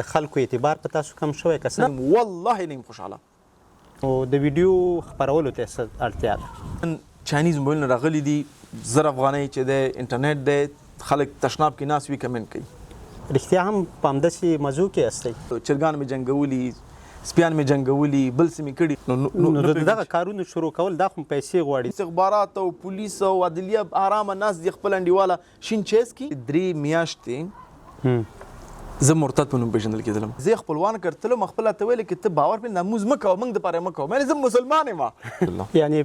د خلکو اعتبار په تاسو کم شوی که څه؟ والله نه یم خوشحاله. نو د ویډیو خپرولو ته څه اړتیا ده؟ نن چاینیز موبایلونه راغلي دي، 1000 افغانۍ چې دی انټرنیټ دی، خلک تشناب کې ناست وي کمنټ کوي. رښتیا هم په همداسې موضوع کې هستئ؟ چرګان مې جنګولي، سپیان مې جنګولي، بل څه مې کړي. نو دغه کارونو شروع کول دا خو پیسې غواړي. استخبارات او پولیس او عدلیه آرامه ناست دي خپل انډیواله شین چیز کې 3 میاشتې زه مرتد په نوم پېژندل کېدلم. زه خپلوان کرتلم، خپله ته ویلې کې ته باور پرې ناموز مه کوه، موږ دپاره مه کوه. مې زه مسلمان یم. یعنې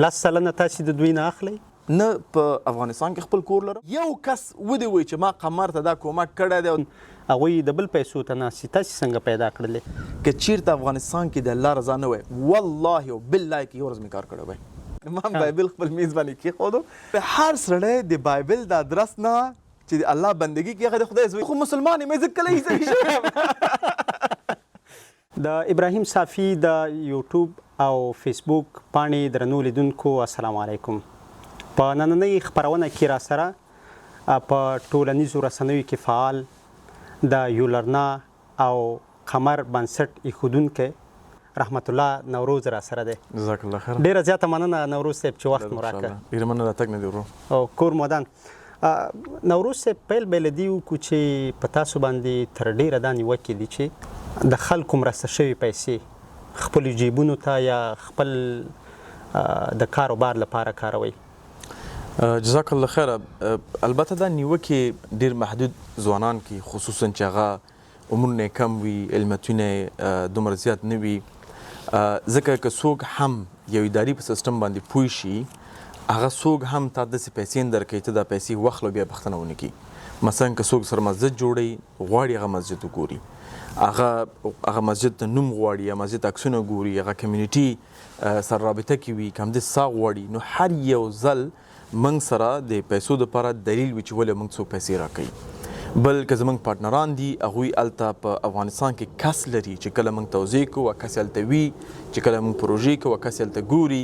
10 سلنه تاسې د دوی نه اخلئ؟ نه په افغانستان کې خپل کور لرم. یو کس ودې وایي چې ما قمر ته دا کومک کړی دی، هغوی د بل پیسو ته ناست دي، تاسې څنګه پیدا کړلې؟ که چېرته افغانستان کې د الله رضا نه وای، والله او بالله کې یو ورځ مې کار کړی وای. ما بایبل خپل میز باندې کېښودو. هر سړی د بایبل د ادرس نه چې د الله بندګي کوي هغه د خدای زوی، خو مسلمان یم، زه کله عیسوي شوی. د ابراهیم صافي د یوټیوب او فیسبوک پاڼې درنو لیدونکو السلام علیکم. په نننۍ خپرونه کې را سره په ټولنیزو رسنیو کې فعال د یولرنا او قمر بنسټ ایښودونکی رحمت الله نوروز را سره دی. جزاک الله خیر. ډېره زیاته مننه نوروز صاحب چې وخت مو راکړ. ډېره مننه راتګ نه دی ورو. او کور مودان. نوروز صاحب پیل به له دې وکړو چې په تاسو باندې تر ډېره دا نیوکې دي چې د خلکو مرسته شوي پیسې خپلو جیبونو ته یا خپل د کاروبار لپاره کاروئ. جزاک الله خیر. البته دا نیوکې ډېر محدود ځوانان کې، خصوصا چې هغه عمرونه کم وي، علمتونه دومره زیات نه وي. ځکه که څوک هم یو اداري په سیسټم باندې پوه شي، هغه څوک هم تا داسې پیسې درکوي ته دا پیسې واخله بیا پوښتنه ونه کړي. مثلا که څوک سره مسجد جوړوي غواړي هغه مسجد وګوري، هغه مسجد ته نوم غواړي یا مسجد عکسونه ګوري، هغه کمیونټي سره رابطه کې وي، که همداسې سا غواړي، نو هر یو ځل موږ سره د پیسو دپاره دلیل وي چې ولې موږ څوک پیسې راکوي. بل که زموږ پارټنران دي هغوی هلته په افغانستان کې کس لري چې کله موږ توضیح کوو کس هلته وي، چې کله موږ پروژې کوو کس هلته ګوري،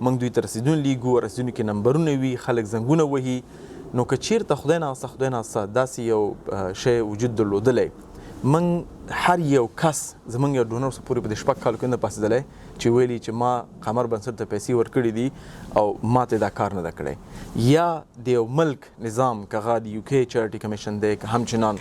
موږ دوی ته رسیدون لیږو، رسیدونو کې نمبرونه وي، خلک زنګونه وهي. نو که چېرته خدای ناخواسته داسې یو شی وجود درلودلی، موږ هر یو کس زموږ یو ډونر اوسه پورې په دې 6 کالو کې نه پاسېدلی چې ویلي چې ما قمر بنسټ ته پیسې ورکړي دي او ما ته دا کار نه ده کړی. یا د یو ملک نظام که هغه د یوکې چیریټي کمیشن دی، که همچنان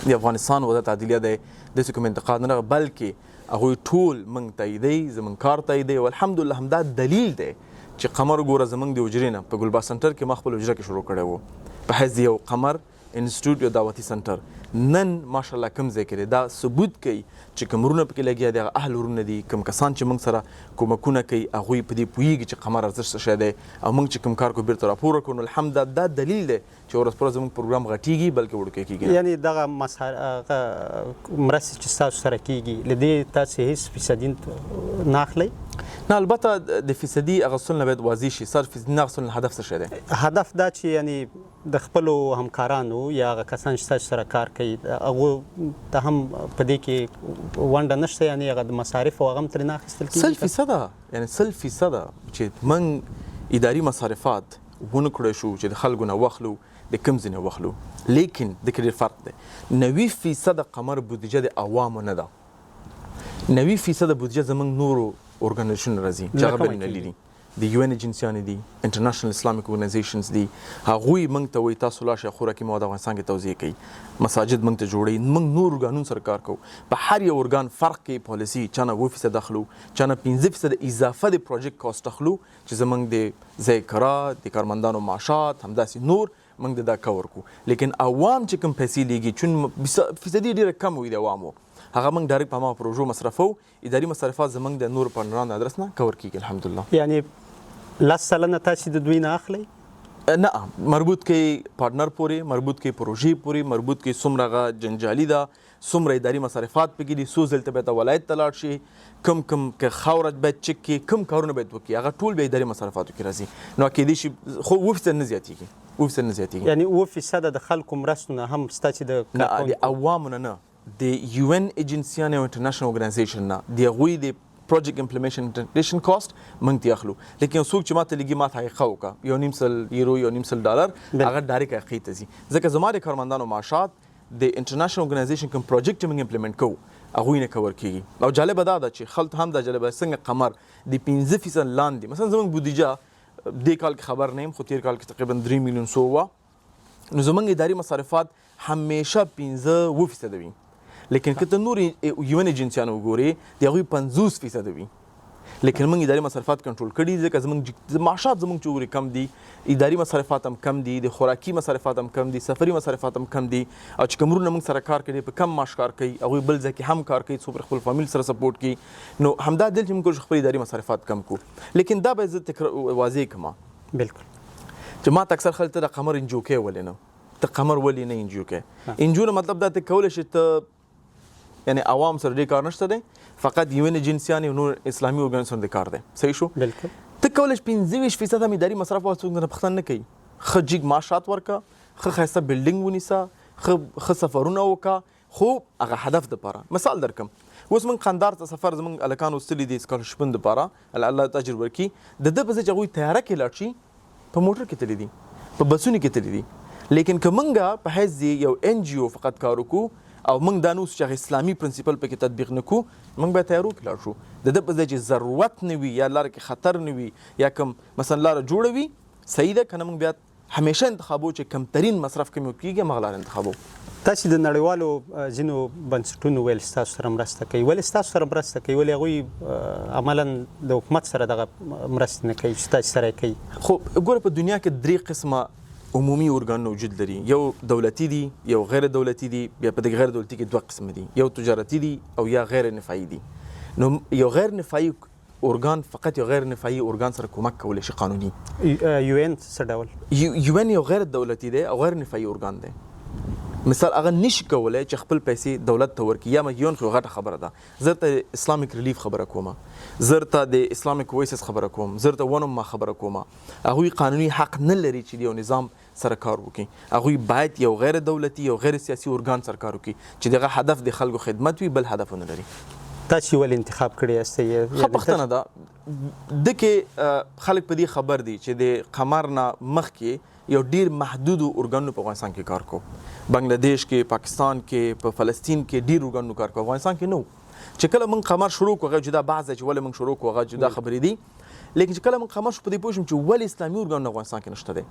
د افغانستان وزارت عدلیه دی، داسې کوم انتقاد نه، بلکې هغوی ټول موږ تاییدوي، زموږ کار تاییدوي. او الحمدلله همدا دلیل دی چې قمر ګوره زموږ د حجرې نه په ګلباز سنټر کې ما خپل حجره کې شروع کړی و په حیث د یو قمر انسټیټیوټ یو دعوتي سنټر. نن ماشاءالله کوم ځای کې دی دا ثبوت کوي چې کوم ورونه پکې لګیا دي هغه اهل ورونه دي، کوم کسان چې موږ سره کومکونه کوي هغوی په دې پوهېږي چې قمر ارزښت څه شی دی، او موږ چې کوم کار کوو بیرته راپور ورکړو. نو الحمدلله دا دلیل دی چې ورځ پر ورځ زموږ پروګرام غټېږي بلکې وړوکی کېږي. یعنې دغه مرستې چې ستاسو سره کېږي له دې تاسې هېڅ فیصدي نه اخلئ؟ نه، البته د فیصدي اخیستلو نه باید واضح شي. 100% نه اخیستلو نه هدف څه شی دی؟ هدف دا چې یعنې د خپلو همکارانو یا هغه کسان چې تاسو سره کار کوي هغو ته هم په دې کې ونډه نشته، یعنې هغه د مصارفو هغه هم ترې نه اخیستل کېږي؟ 100% یعنې 100% چې موږ اداري مصارفات ونه کړی شو چې د خلکو نه واخلو، د کوم ځای نه واخلو. لیکن د کې ډېر فرق دی. 90% قمر بودیجه د عوامو نه ده. 90% بودیجه زموږ نورو ارګنایزیشنونو راځي چې هغه بینالمللي دي، د یو ان ایجنسیانې دي، انټرنیشنل اسلامک ارګنایزیشنز دي. هغوی موږ ته وایي تاسو لاړ شئ خوراکي مواد افغانستان کې توزیع کوي، مساجد موږ ته جوړوي. موږ نور ارګانونو سره کار کوو، په هر یو ارګان فرق کوي پالیسي، چا نه 2% اخلو، چا نه 15% اضافه د پروجیکټ کاست اخلو چې زموږ د ځای کرا، د کارمندانو معاشات، همداسې نور موږ دا کور کوو. لیکن عوام چې کوم پیسې لیږي چون فیصدي ډېره کم وي د عوامو، هغه موږ ډایرکټ په هماغه پروژو مصرفو. اداري مصرفات زموږ د نورو پارتنرانو ادرس نه کور کېږي الحمدلله. یعنې 10 سلنه تاسې د دوی نه اخلئ؟ نه، مربوط کوي پارتنر پورې، مربوط کوي پروژې پورې، مربوط کوي څومره هغه جنجالي ده، څومره اداري مصرفات پکې دي، څو ځل ته باید ولایت ته لاړ شي، کوم که خاوره باید چک کړي، کوم کارونه باید وکړي، هغه ټول به اداري مصرفاتو کې راځي. نو کېدای شي خو 2% نه زیاتېږي، 2% نه زیاتېږي. یعنې 2% د خلکو مرستو نه هم ستاسې د عوامو نه، د یو ان ایجنسیانو او انټرنیشنل ارګنایزیشن نه، د هغوی د پروجیکټ امپلیمنټیشن کاست موږ ته اخلو. لیکن یو څوک چې ماته لګي ما ته حقیقه وکړه $1.5 یورو $1.5 هغه ډایرکټ حقیقي ته ځي. ځکه زما د کارمندانو معاشات د انټرنیشنل ارګنایزیشن کوم پروجیکټ موږ امپلیمنٹ کوو هغوی نه کور کیږي. او جالبه دا ده چې خلط هم دا جالبه څنګه قمر د 15% لاندې مثلا زموږ بودیجه دې کال کې خبر نه یم خو تیر کال کې تقریبا 3 میلیون سو وه نو زموږ اداري مصارفات همیشه 15% وي لیکن که ته نور یون ایجنسیانو وګورې د هغوی 50% وي لیکن موږ اداري مصرفات کنټرول کړي ځکه زموږ معاشات زموږ چې ورې کم دي اداري مصرفات هم کم دي د خوراکي مصرفات هم کم دي سفري مصرفات هم کم دي او چې کوم ورونه موږ سره کار کوي په کم معاش کار کوي هغوی بل ځای کې هم کار کوي څو پر خپل فامیل سره سپورټ کوي نو همدا دل چې موږ خپل اداري مصرفات کم کړو لیکن دا به زه واضح کړم بالکل چې ما ته اکثر خلک ته د قمر انجو کې ولې نه ته قمر ولې نه انجو کې انجو نه مطلب دا ته کولی شي ته یعنی عوام سره ډېر کار نشته دی فقط یون ایجنسیان او نور اسلامي ارګانیزیشن د کار دی صحیح شو بالکل ته کولی شي 15% هم اداري مصرف څوک نه پوښتنه نه کوي ښه جګ معاشات ورکړه ښه ښایسته بلډینګ ونیسه ښه سفرونه وکړه خو هغه هدف دپاره مثال درکم اوس موږ قندهار ته سفر زموږ هلکان وستلي دي سکالرشپونو دپاره الله تاجر ورکړي د ده په ځای چې هغوی تیاره کې لاړ شي په موټر کې تللي دي په بسونو کې تللي دي لیکن که موږ په حیث یو NGO فقط کار وکړو او موږ دا نو چې اسلامي پرنسپل پکې تطبیق نکو موږ به تیارو کې لاړ شو د ده په ځای چې ضرورت نه وي یا لاره کې خطر نه وي یا کوم مثلا لاره جوړه وي صحیح ده که نه موږ بیا همیشه انتخابو چې کمترین مصرف کوم کېږي همغه لاره انتخابو. تاسو د نړیوالو ځینو بنسټونو ویل ستاسو سره مرسته کوي ولې ستاسو سره مرسته کوي ولې هغوی عملا د حکومت سره دغه مرستې نه کوي چې تاسو سره کوي؟ خو ګوره په دنیا کې 3 قسمه عمومي ارګانونه وجود لري یو دولتي دي یو غیر دولتي دي بیا په دې غیر دولتي کې 2 قسم دي یو تجارتي دي او یا غیر نفعي دي نو یو غیر نفعي ارګان فقط یو غیر نفعي ارګان سره کومک کولی شي قانوني UN څه ډول UN یو غیر دولتي دی او غیر نفعي ارګان دی مثال هغه نشي کولی چې خپل پیسې دولت ته ورکړي یا یون خو غټه خبره ده زه ته اسلامیک ریلیف خبره کوم زه ته د اسلامیک وایسز خبره کوم زه ته ونم ما خبره کوم هغوی قانوني حق نه لري چې یو نظام سره کار وکړي هغوی باید یو غیر دولتي یو غیر سیاسي ارګان سره کار وکړي چې دغه هدف د خلکو خدمت وي بل هدف نه لري. تاسو ولې انتخاب کړی یاست؟ ښه پوښتنه ده د کې خلک په دې خبر دي چې د قمر نه مخکې یو ډیر محدود ارګانونو په افغانستان کې کار کوو بنگلاديش کې پاکستان کې په فلسطین کې ډیر ارګانونو کار کوو افغانستان کې نو چې کله موږ قمر شروع کوو هغه جدا بحث چې ولې موږ شروع کوو هغه جدا خبرې دي لیکن چې کله موږ قمر شو په دې پوه شوم چې ولې اسلامي ارګانونه افغانستان کې نشته دی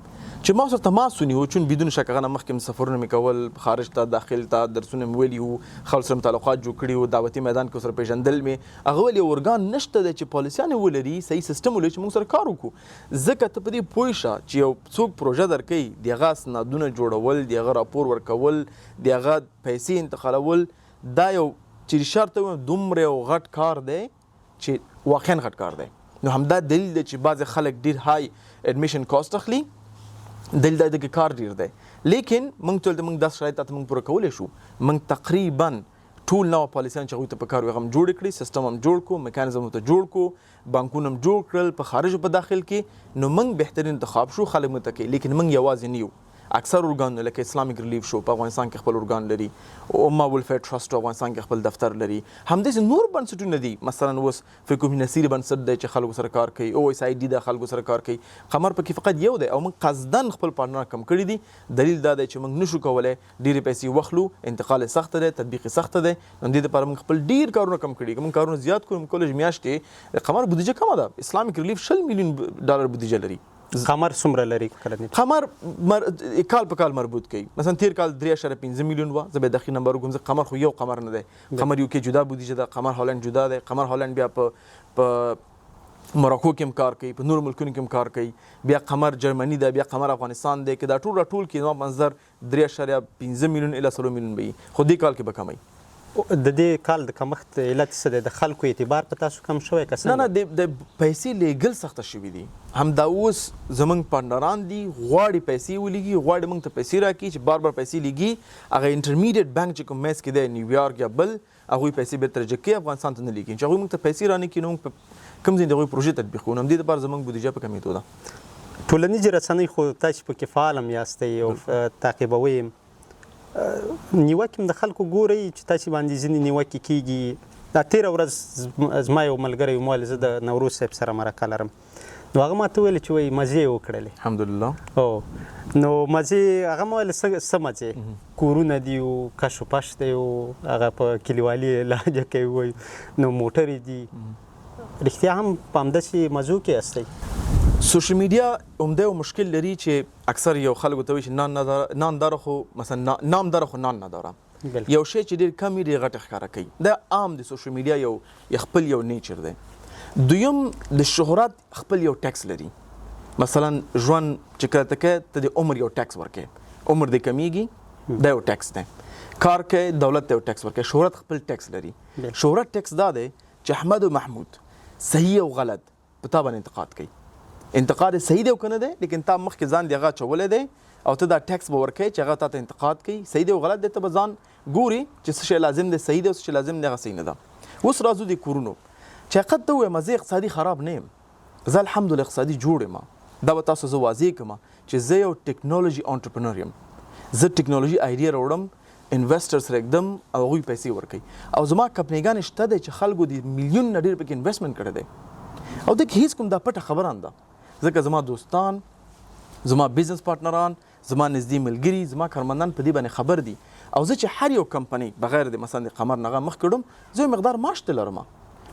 چې ما سره تماس ونیو چون بدون شک هغه مخکې سفرونه مې کول خارج ته داخل ته درسونه مې ویلي وو خلکو سره تعلقات جوړ کړي وو دعوتي میدان کې سره پیژندل مې هغه ولې ارګان نشته دی چې پالیسیانې ولري صحیح سیستم ولري چې موږ سره کار وکړو ځکه ته په دې پوه شه چې یو څوک پروژه درکوي د هغه اسنادونه جوړول د هغه راپور ورکول د هغه پیسې انتقالول دا یو چې رشار ته وایم دومره یو غټ کار دی چې واقعا غټ کار دی نو همدا دلیل دی چې بعضې خلک ډېر های اډمیشن کاست اخلي دلیل دا دی چې کار ډېر دی لیکن موږ ټول موږ داسې شرایط ته موږ پوره کولی شو موږ تقریبا ټول نوع پالیسیان چې هغوی ته په کار وي هغه هم جوړ کړي سیستم هم جوړ کړو میکانیزم ته جوړ کړو بانکونه هم جوړ کړل په خارجو په داخل کې نو موږ بهترین انتخاب شو خلک موږ ته کوي لیکن موږ یوازې نه یو اکثر ارګانونه لکه اسلامیک ریلیف شو په افغانستان کې خپل ارګان لري امه ویلفیر ټرست افغانستان کې خپل دفتر لري همداسې نور بنسټونه دي مثلا اوس فقهي نصیري بنسټ دی چې خلکو سره کار کوي OSID د خلکو سره کار کوي قمر پکې فقط یو دی او موږ قصدن خپل پارتنر کم کړي دي دلیل دا دی چې موږ نشو کولی ډېرې پیسې واخلو انتقال یې سخته دی تطبیق یې سخته دی نو دې دپاره موږ خپل ډېر کارونه کم کړي که موږ کارونه زیات کړو موږ کولی میاشتې د قمر بودیجه کمه ده اسلامیک ریلیف 20 میلیون ډالر بودیجه لري قمر څومره لري قمر کال په کال مربوط کوي مثلا تیر کال 3.5 میلیون و زه به دقیق نمبر وګورم ځکه قمر خو یو قمر نه دی قمر یو کې جدا بودیجه ده قمر هالند جدا دی قمر هالند بیا په مراکو کې هم کار کوي په نورو ملکونو کې هم کار کوي بیا قمر جرمني ده بیا قمر افغانستان دی که دا ټول کې نو منظر 3.5 میلیون الی 3 میلیون به خو دې کال کې به کمای د دې کال د کمښت علت څه دی د خلکو اعتبار په تاسو کم شوی که نه د پیسې لیږل سخته شوي دي همدا اوس زموږ پارتنران دي غواړي پیسې ولیږي غواړي موږ ته پیسې راکړي چې بار پیسې لیږي هغه انټرمیډیټ بانک چې کوم میس کې دی نیویارک یا بل هغوی پیسې بېرته رجع کوي افغانستان ته نه لیږي چې هغوی موږ ته پیسې رانکړي نو موږ کوم ځای د هغوی پروژې تطبیق کوو نو همدې دپاره زموږ بودیجه په کمېدو ده. ټولنیزې رسنۍ خو تاسو پکې فعال هم یاستئ او تعقیبوئ نیوکې د خلکو ګورئ چې تاسو باندې ځینې نیوکې کېږي دا تېره ورځ زما یو ملګری ویل زه د نوروز صاحب سره مرکه لرم نو هغه ماته ویل چې وایي مزې یې وکړلې الحمدلله. نو مزې هغه ما ویل څه مزې کورونه دي او کش و پش دی او هغه په کلیوالي لهجه کې وایي نو موټرې دي رښتیا هم په همداسې مزو کې هستئ؟ سوشل میډیا عمده یو مشکل لري چې اکثر یو خلکو ته وایي چې نان داره خو مثلا نام داره خو نان نداره. یو شی چې ډېر کم وي ډېر غټ ښکاره کوي. دا عام د سوشل میډیا یو خپل یو نیچر دی. دویم د شهرت خپل یو ټیکس لري. مثلا ژوند چې کله ته کوې ته د عمر یو ټیکس ورکوې، عمر دې کمیږي دا یو ټیکس دی. کار کوې دولت ته یو ټیکس ورکوې. شهرت خپل ټیکس لري. شهرت ټیکس دا دی چې احمد او محمود صحیح او غلط په تا باندې انتقاد کوي. انتقاد صحیح دی او که نه دی لیکن تا مخکې ځان د هغه اچولی دی او ته دا ټیکس به ورکوې چې هغه تا ته انتقاد کوي. صحیح دی او غلط دی ته به ځان ګوري چې څه شی لازم دی صحیح دی او څه شی لازم دی هغه صحیح نه ده. اوس راځو د کورونو چې حقیقت ته ووایم زه اقتصادي خراب نه یم، زه الحمدلله اقتصادي جوړ یم. دا به تاسو زه واضح کړم چې زه یو ټیکنالوژي انټرپرنور یم. زه ټیکنالوژي آیډیا راوړم، انویسټر سره اقدم او هغوی پیسې ورکوي او زما کمپنیګانې شته دی چې خلکو د میلیون نه ډېر پکې انویسټمنټ کړی دی او دې کې هېڅ کوم دا پټه خبره نه ده. ځکه زما دوستان، زما بزنس پارټنران، زما نږدې ملګري، زما کارمندان په دې باندې خبر دي او زه چې هر یو کمپنۍ بغیر د مثلا د قمر نه مخ کړم زه یو مقدار معاش ته لرم.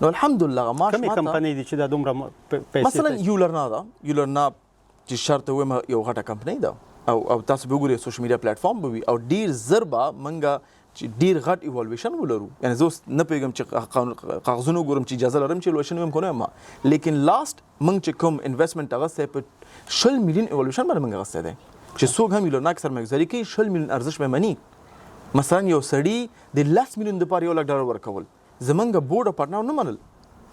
نو الحمدلله معاش کومې کمپنۍ دي چې دا دومره پیسې مثلا یولرنا ده. یولرنا چې شرط وایم یو غټه کمپنۍ ده او تاسو به وګورئ سوشل میډیا پلیټفارم به وي او ډیر زر به منګه چې ډیر غټ ایوالویشن ولرو. یعنی زه اوس نه پوهېږم چې کاغذونه وګورم چې اجازه لرم چې ایوالویشن ویم که نه یم، لیکن لاست موږ چې کوم انویسټمنټ اغستی په 20 میلیون ایوالویشن باندې موږ اغستی دی چې څوک هم یولرنا کې سرمایه‌ګذاري کوي 20 میلیون ارزش به مني. مثلا یو سړي د 10 میلیون دپاره $1,00,000 ورکول زمونږ بورډ او پارټنر نه منل.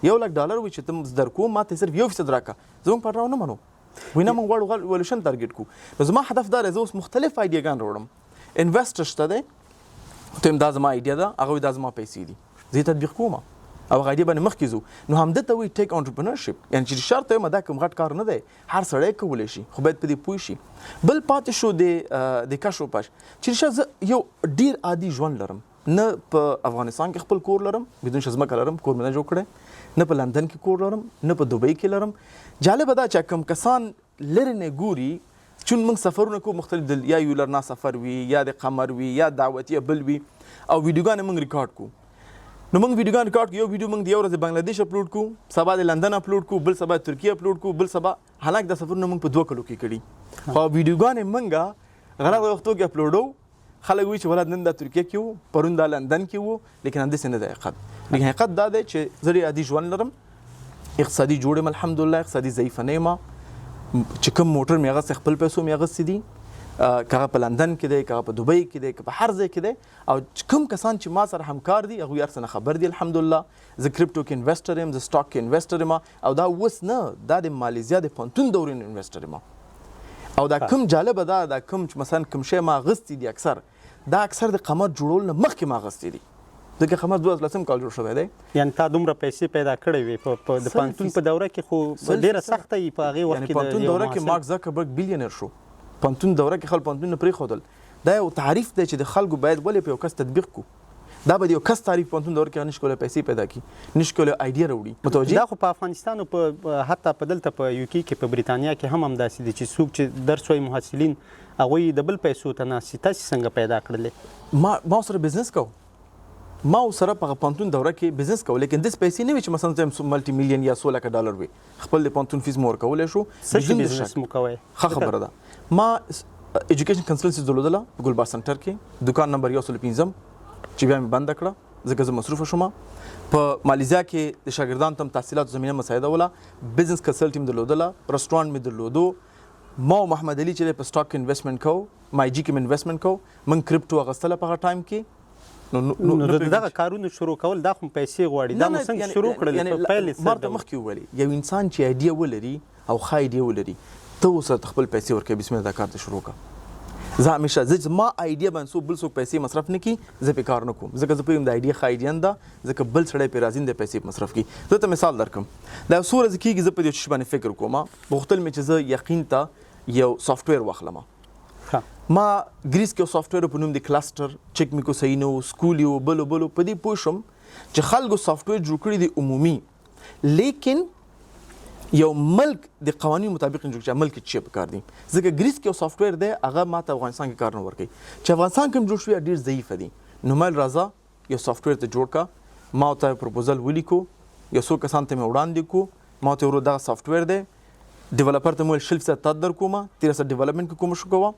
$1,00,000 وي چې ته درکوم ماته صرف 1% راکړه، زموږ پارټنر نه منو. وینا موږ غواړو ایوالویشن ټارګېټ کړو. نو زما هدف دا دی زه اوس مختلف آیډیاګان راوړم. انویسټر شته دی ته هم دا زما آیډیا ده، هغه دا زما پیسې دي، زه یې تطبیق کوم او هغه آیډیا باندې مخکې ځو. نو همدې ته وایي ټیک انټرپرنرشپ. یعنې چې شرط وایم دا کوم غټ کار نه دی، هر سړی کولی شي خو باید په دې پوه شي. بل پاتې شو د کش و پش چې رښتیا زه یو ډېر عادي ژوند لرم. نه په افغانستان کې خپل کور لرم، بدون چې ځمکه لرم، کور مې نه جوړ کړی، نه په لندن کې کور لرم، نه په دوبۍ کې لرم. جالبه دا چې کوم کسان لرې نه ګوري چون موږ سفرونه کوو مختلف دل یا یولرنا سفر وي یا د قمر وي یا دعوتي یا بل وي او ویډیوګانې موږ ریکارډ کوو. نو موږ ویډیوګان ریکارډ کوو، یو ویډیو موږ د یو ورځې بنګلادیش اپلوډ کوو، سبا د لندن اپلوډ کوو، بل سبا ترکیه اپلوډ کوو، بل سبا حالانکه دا سفرونه موږ په 2 کلو کې کړي خو ویډیوګانې موږ غلط وختو کې اپلوډو. خلک وایي چې ولاد نن دا ترکیه کې وو، پرون دا لندن کې وو، لیکن همداسې نه دی حقیقت. لیکن حقیقت دا دی چې زه عادي ژوند لرم، اقتصادي جوړ یم الحمدلله، اقتصادي ضعیفه نه یم. چې کوم موټر مې اغستی خپل پیسو مې اغستی دي، که هغه په لندن کې دی، که هغه په دوبۍ کې دی، که په هر ځای کې دی. او کوم کسان چې ما سره همکار دي هغوی هر څه نه خبر دي الحمدلله. زه کرپټو کې انویسټر یم، زه سټاک کې انویسټر یم او دا اوس نه، دا د مالیزیا د پوهنتون دورې انویسټر یم. او دا کوم جالبه دا کوم چې مثلا کوم شی ما اغستی دي اکثر د قمر جوړول نه مخکې ما اغستی دي. ځکه قمر 2013 کال جوړ شوی دی. یعنې تا دومره پیسې پیدا کړې وې د پوهنتون په دوره کې، خو ډېره سخته وي په هغې وخت کې. پوهنتون دوره کې مارک زکربرګ بیلیونر شو. پوهنتون دوره کې خلک پوهنتون نه پرېښودل. دا یو تعریف دی چې د خلکو باید ولې په یو کس تطبیق کړو. دا به د یو کس تعریف پوهنتون دوره کې نشي کولی پیسې پیدا کړي، نشي کولی آیډیا راوړي. متوجه؟ دا خو په افغانستان او په حتی په دلته په یو کې په بریتانیا کې هم همداسې دي چې څوک چې درس وایي محصلین هغوی د بل پیسو ته ناستي. تاسې څنګه پیدا کړلې؟ ما سره بزنس کوو، ما سره په پوهنتون دوره کې بزنس کوو، لیکن داسې پیسې نه وي چې مثلا ملټي میلیون یا $100,000 وي. خپل د پوهنتون فیس مو ورکولی شو. څه بزنس مو کوئ؟ ښه خبره ده. ما ایجوکیشن کنسلټنسي درلودله په ګلبار سنټر کې، دکان نمبر 105 چې بیا مې بنده کړه ځکه زه مصروفه شوم. په مالیزیا کې د شاګردانو ته تحصیلاتو زمینه مساعده وله، بزنس کنسلټ مې درلودله، رسټورانټ مې درلودو. ما او محمد علي چې په سټاک کې انویسټمنټ کوو، مای جي کې مې انویسټمنټ کوو، موږ کرپټو اغوستله په هغه ټایم کې. نو دغه کارونه شروع کول دا خو پیسې غواړي. دا مو څنګه شروع کړل؟ په پیل یې ما ته مخکې وویلې یو انسان چې آیډیا ولري او ښه آیډیا ولري ته ورسره خپل پیسې ورکوې، بسم الله دا کار ته شروع کړه. زه همیشه زما آیډیا باندې بل څوک پیسې مصرف نه کړي زه پرې کار نه کوم، ځکه زه پوهېږم د آیډیا ښه آیډیا نه ده، ځکه بل سړی پرې راځي نه دی پیسې مصرف کړي. زه ته مثال درکړم، دا څو ورځې کېږي زه په دې شي باندې فکر کوم. غوښتل مې چې زه یقین ته یو سافټویر واخلم. ما ګریس کې یو سافټویر په نوم د کلسټر چک مې کو صحیح نه و، سکولیو بلو په دې پوه شم چې خلکو سافټویر جوړ کړي دي عمومي، لیکن یو ملک د قوانینو مطابق جوړ چې ملک چې پکار دي ځکه ګریس کې یو سافټویر دی هغه ماته افغانستان کې کار نه ورکوي چې افغانستان کې جوړ شوی ډیر ضعیف دي نو مل راځه یو سافټویر ته جوړ کا ما ته پروپوزل ولیکو یو څو کسان ته مې وړاندې کو ما ته ورو دغه سافټویر دی ډیولپر ته مو شل فیصد تاد در کومه 13 ډیولپمنٹ کې کوم شو کوه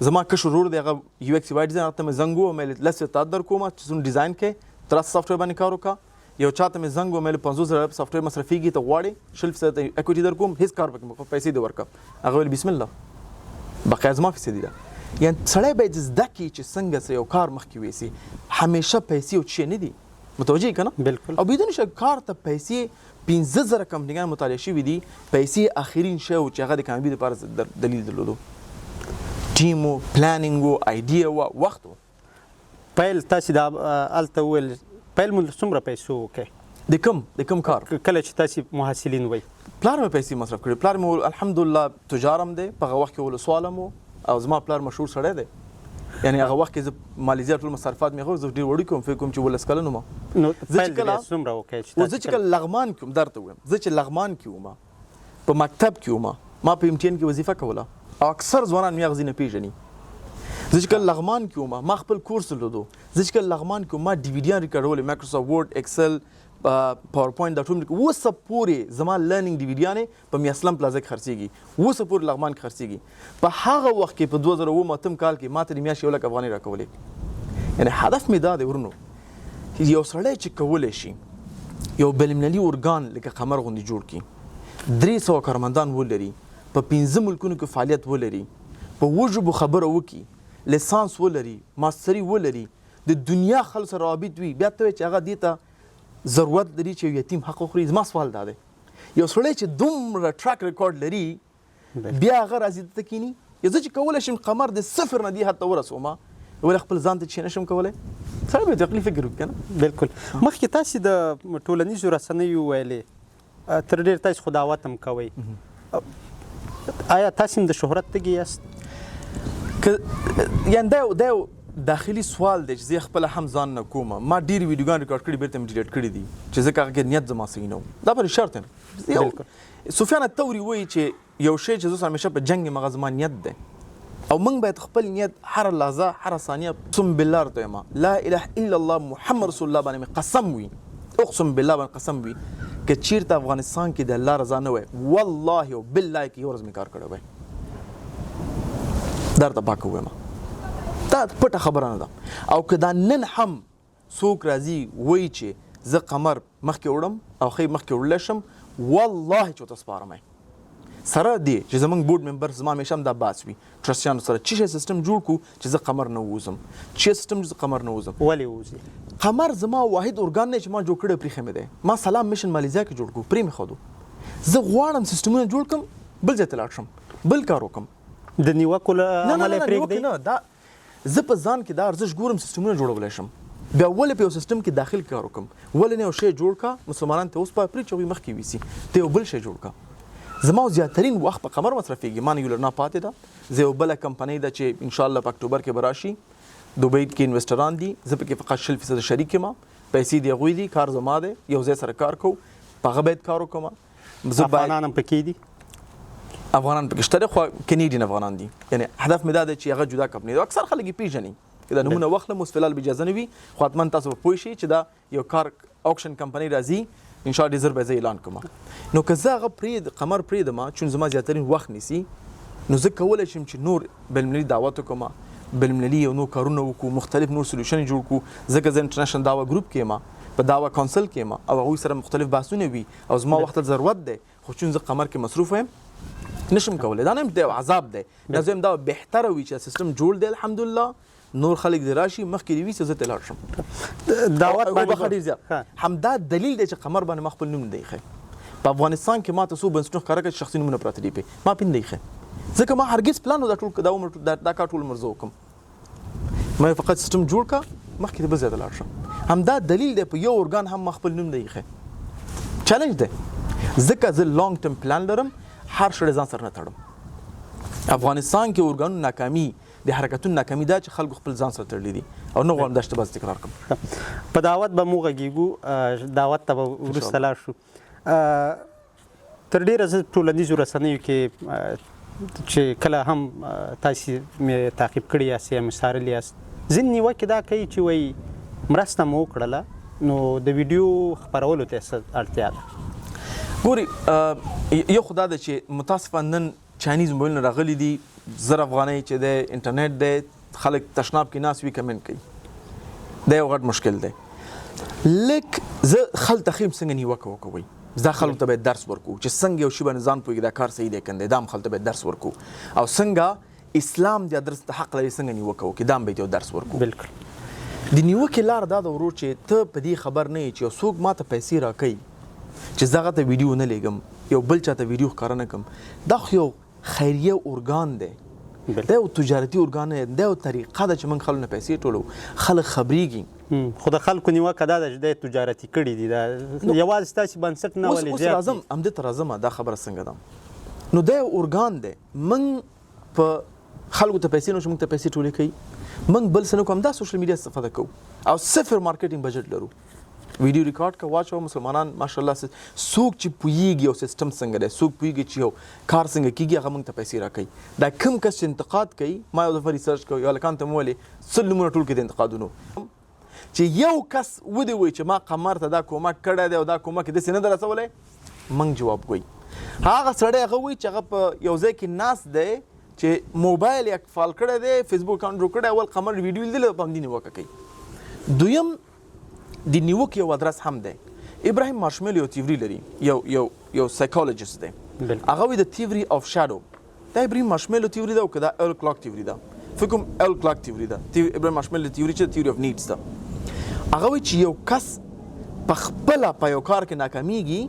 زما کښ ورور دی هغه یو ایکس وای ډیزاین ته مې زنګ و مې لس تاد در کومه چې څون ډیزاین کې تر سافټویر باندې کار وکړه یو چاته مې زنګ و مې 50000 سافټویر مصرفيږي ته غواړي شل فیصد اکوټي در کوم هیڅ کار پکې پیسې دی ورکړه هغه ویل بسم الله بقای زما پیسې دي یعنی سړی باید زده کړي چې څنګه سره یو کار مخکې ویسي همیشه پیسې او چی نه دي متوجه کنه بالکل او بدون شک کار ته پیسې 15000 کمپنیان مطالعه شوي دي پیسې اخرین شی او چې هغه د کامیابی لپاره دلیل درلودو ټیم او پلانینګ او ایډیا او وخت پیل تاسو دا الته ول پیل مو څومره پیسو کې د کوم کار کله چې تاسو محصلین وای پلار مې پیسې مصرف کړې پلار مې الحمدلله تجارم دی په هغه وخت کې ول سوالم او زما پلار مشهور سړی دی یعنی هغه وخت کې مالیزیا ټول مصرفات مې خو زه ډیر وړي کوم فکر کوم چې ولس کله نو ما نو پیل څومره وکړي زه چې کله لغمان کوم درته وایم زه چې لغمان کې وم په مکتب کې وم ما په امتحان کې وظیفه کوله اکثر ځوانان مې غزي نه پیژني زه چې کله لغمان کې وم ما خپل کورس لودو زه چې کله لغمان کې ما ډي وی ډي ریکارډول مایکروسافټ ورډ ایکسل پاورپوینټ د ټول وسه پورې زما لرنینګ ډي وی ډي نه په میاسلم پلازا کې خرڅيږي وسه پورې لغمان کې خرڅيږي په هغه وخت کې په 2009 کال کې ماته د میاشتې ولک افغاني راکولې یعنی هدف مې دا دی ورنو یو سړی چې کولای شي یو بین‌المللي اورګان لکه قمر غوندي جوړ کړي 300 کارمندان ولري په 15 ملکونو کې فعالیت ولري په وجوب خبره وکي لیسانس ولري ماستری ولري د دنیا خلک سره رابط وي بیا ته چې هغه دیته ضرورت لري چې یتیم حق خوري زما سوال دا دی یو سړی چې دومره ټریک ریکارډ لري بیا هغه راځي ته کینی یو ځکه کولای شم قمر د صفر نه دی حتی ورسومه ول خپل ځان ته چې نشم کولای سره به تقلی فکر وکنه بالکل مخکې تاسو د ټولنیزو رسنیو ویلې تر ډیر تاسو خداوت هم کوي آیا تاسو د شهرت تګی یاست یعنی دا داخلي سوال دی چې زه خپل هم ځان نه کوم ما ډیر ویډیوګان ریکارډ کړي بیرته مې ډیلیټ کړي دي چې ځکه هغه نیت زما صحیح نه و دا پر شرط نه سفیان الثوري وایي چې یو شی چې زه همیشه په جنگ مغه زما نیت دی او موږ باید خپل نیت هر لحظه هر ثانیه قسم بالله ته ما لا اله الا الله محمد رسول الله باندې قسم وي اقسم بالله باندې قسم وي که چیرته افغانستان کې د الله رضا نه وي والله او بالله کې یو ورځ مې کار کړی وای درته پاک وایم دا پټه خبره نه ده او که دا نن هم څوک راځي وایي چې زه قمر مخکې وړم او خی مخکې وړلی شم والله چې ورته سپارم سره دی چې زمونږ بورډ ممبر زما همیشه هم دا بحث وي ټرسټیانو سره چې شی سیستم جوړ کړو چې زه قمر نه ووځم چې سیستم چې زه قمر نه ووځم ولې ووځي قمر زما واحد ارګان نه چې ما جوړ کړی پرېښی مې دی ما سلام میشن مالیزیا کې جوړ کړو پرې مې ښودو زه غواړم سیستمونه جوړ کړم بل ځای ته لاړ شم بل کار وکړم د نیوکو له عمله پرېږدئ نه دا زه په ځان کې دا ارزښت ګورم سیستمونه جوړولی شم بیا ولې په یو سیستم کې داخل کار وکړم ولې نه یو شی جوړ کا مسلمانان ته اوس په پرې چې هغوی مخکې ویسي ته یو بل شی جوړ کا زما زیاترین وخت په قمر مصرفېږي ما نه یو نه پاتې ده زه یو بله کمپنۍ ده چې انشاءالله په اکتوبر کې به راشي دوبۍ کې انویسټران دي زه پکې فقط 0% شریک یم پیسې د هغوی دي کار زما دی یو ځای سره کار کوو په هغه باید کار وکړم افغانان هم پکې دي افغانان پکې شته دي خو کنیډین افغانان دي یعنی هدف مې دا دی چې هغه جدا کمپنۍ ده اکثر خلک یې پیژني دا نمونه واخلم اوس فلحال به اجازه نه وي خو حتما تاسو به پوه شئ چې دا یو کار اوکشن کمپنۍ راځي ان شاء الله ډیزر به زه اعلان کوم نو که زه هغه قمر پرېږدم چون زما زیاترین وخت نیسي نو زه کولی شم چې نور بین‌المللي دعوت وکړم بین‌المللي یو نور کارونه وکړو مختلف نور سولوشن جوړ کړو ځکه زه انټرنیشنل دعوه ګروپ کې یم په دعوه کونسل کې یم او هغوی سره مختلف بحثونه وي او زما وخت ضرورت دی خو چون زه قمر کې مصروف یم نشم کولی دا نه دی عذاب دی دا زه دا بهتره وي چې سیستم جوړ دی الحمدلله نور خلک دی راشي مخکې دی وي چې زه ته لاړ شم دعوت باندې ډېر زیات همدا دلیل دی چې قمر باندې ما خپل نوم دی ایښی په افغانستان کې ما ته څو بنسټونه ښکاره کړه چې شخصي نومونه پراته دي پې ما پې نه دی ایښی ځکه ما هرګز پلان و دا کار ټول عمر زه وکړم ما فقط سیستم جوړ کړه مخکې دی بل ځای ته لاړ شم همدا دلیل دی په یو ارګان هم ما خپل نوم دی ایښی چیلنج دی ځکه زه لانګ ټرم پلان لرم هر شی ځان سره نه تړم افغانستان کې ارګانونو ناکامي د حرکتونو ناکامي دا چې خلکو خپل ځان سره تړلی دي او نه غواړم دا اشتباه تکرار کړم په دعوت به مو غږیږو دعوت ته به وروسته لاړ شو تر ډیره زه ټولنیزو رسنیو کې چې کله هم تاسو مې تعقیب کړي یاست یا مې څارلي یاست ځینې نیوکې دا کوي چې وایي مرسته مو وکړله نو د ویډیو خپرولو ته څه اړتیا ده؟ ګوري یو خو دا ده چې متاسفه نن چاینیز موبایلونه راغلي دي 1000 افغانۍ چې دی انټرنیټ دی خلک تشناب کې ناست وي کمنټ کوي دا یو غټ مشکل دی. لک زه خلک ته ښیم څنګه نیوکه وکوئ دا خلکو ته باید درس ورکو چې څنګه یو شی باندې ځان پوهېږي دا کار صحیح دی کنه دا هم خلکو ته باید درس ورکو او څنګه اسلام د درس د حق لري څنګه نیوکه وکړي دا هم باید یو درس ورکو. بالکل د نیوکې لار دا ده ورور چې ته په دې خبر نه یې چې یو څوک ماته پیسې راکوي چې زه هغه ته ویډیو نه لیږم یو بل چاته ویډیو ښکاره نه کړم دا خو یو خیریه ارګان دی دا یو تجارتي ارګان دی دا یو طریقه ده چې موږ خلکو نه پیسې ټولو خلک خبرېږي خو د خلکو نیوکه دا ده چې دی تجارتي کړي دي دا یوازې ستاسې بنسټ نه ولې اوس راځم همدې ته راځم دا خبره څنګه ده نو دا یو ارګان دی موږ په خلکو ته پیسې نه چې موږ ته پیسې ټولې کوي موږ بل څه نه کوو همدا سوشل میډیا استفاده کوو او صفر مارکیټینګ بجټ لرو ویډیو ریکارډ کا واچو مسلمانان ماشاءالله څوک چې پوهیږي او سیستم څنګه دی څوک پوهیږي چې یو کار څنګه کیږي هغه موږ ته پیسې راکوي دا کوم کس چې انتقاد کوي ما یو دفعه ریسرچ کوي هلکانو ته مې ویلې څه نومونه ټول کړي د انتقادونو چې یو کس ودې وایي چې ما قمر ته دا کومک کړی دی او دا کومک یې داسې نه ده رسولی موږ جواب کوي هغه سړی هغه وایي چې هغه په یو ځای کې ناست دی چې موبایل یې فال کړی دی فیسبوک اکاونټ جوړ کړی اول قمر ویډیو لیدلی په همدې نیوکه کوي. دویم د نیوکې یو ادرس هم دی ابراهیم مارشمیلو یو تیوري لري یو سایکولوجست دی هغه وایي د تیوري اف شادو دا ابراهیم مارشمیلو تیوري ده او که دا ایل کلاک تیوري ده فکر کوم ایل کلاک تیوري ده ابراهیم مارشمیلو تیوري چې تیوري اف نیډز ده هغه وایي چې یو کس په خپله په یو کار کې ناکامیږي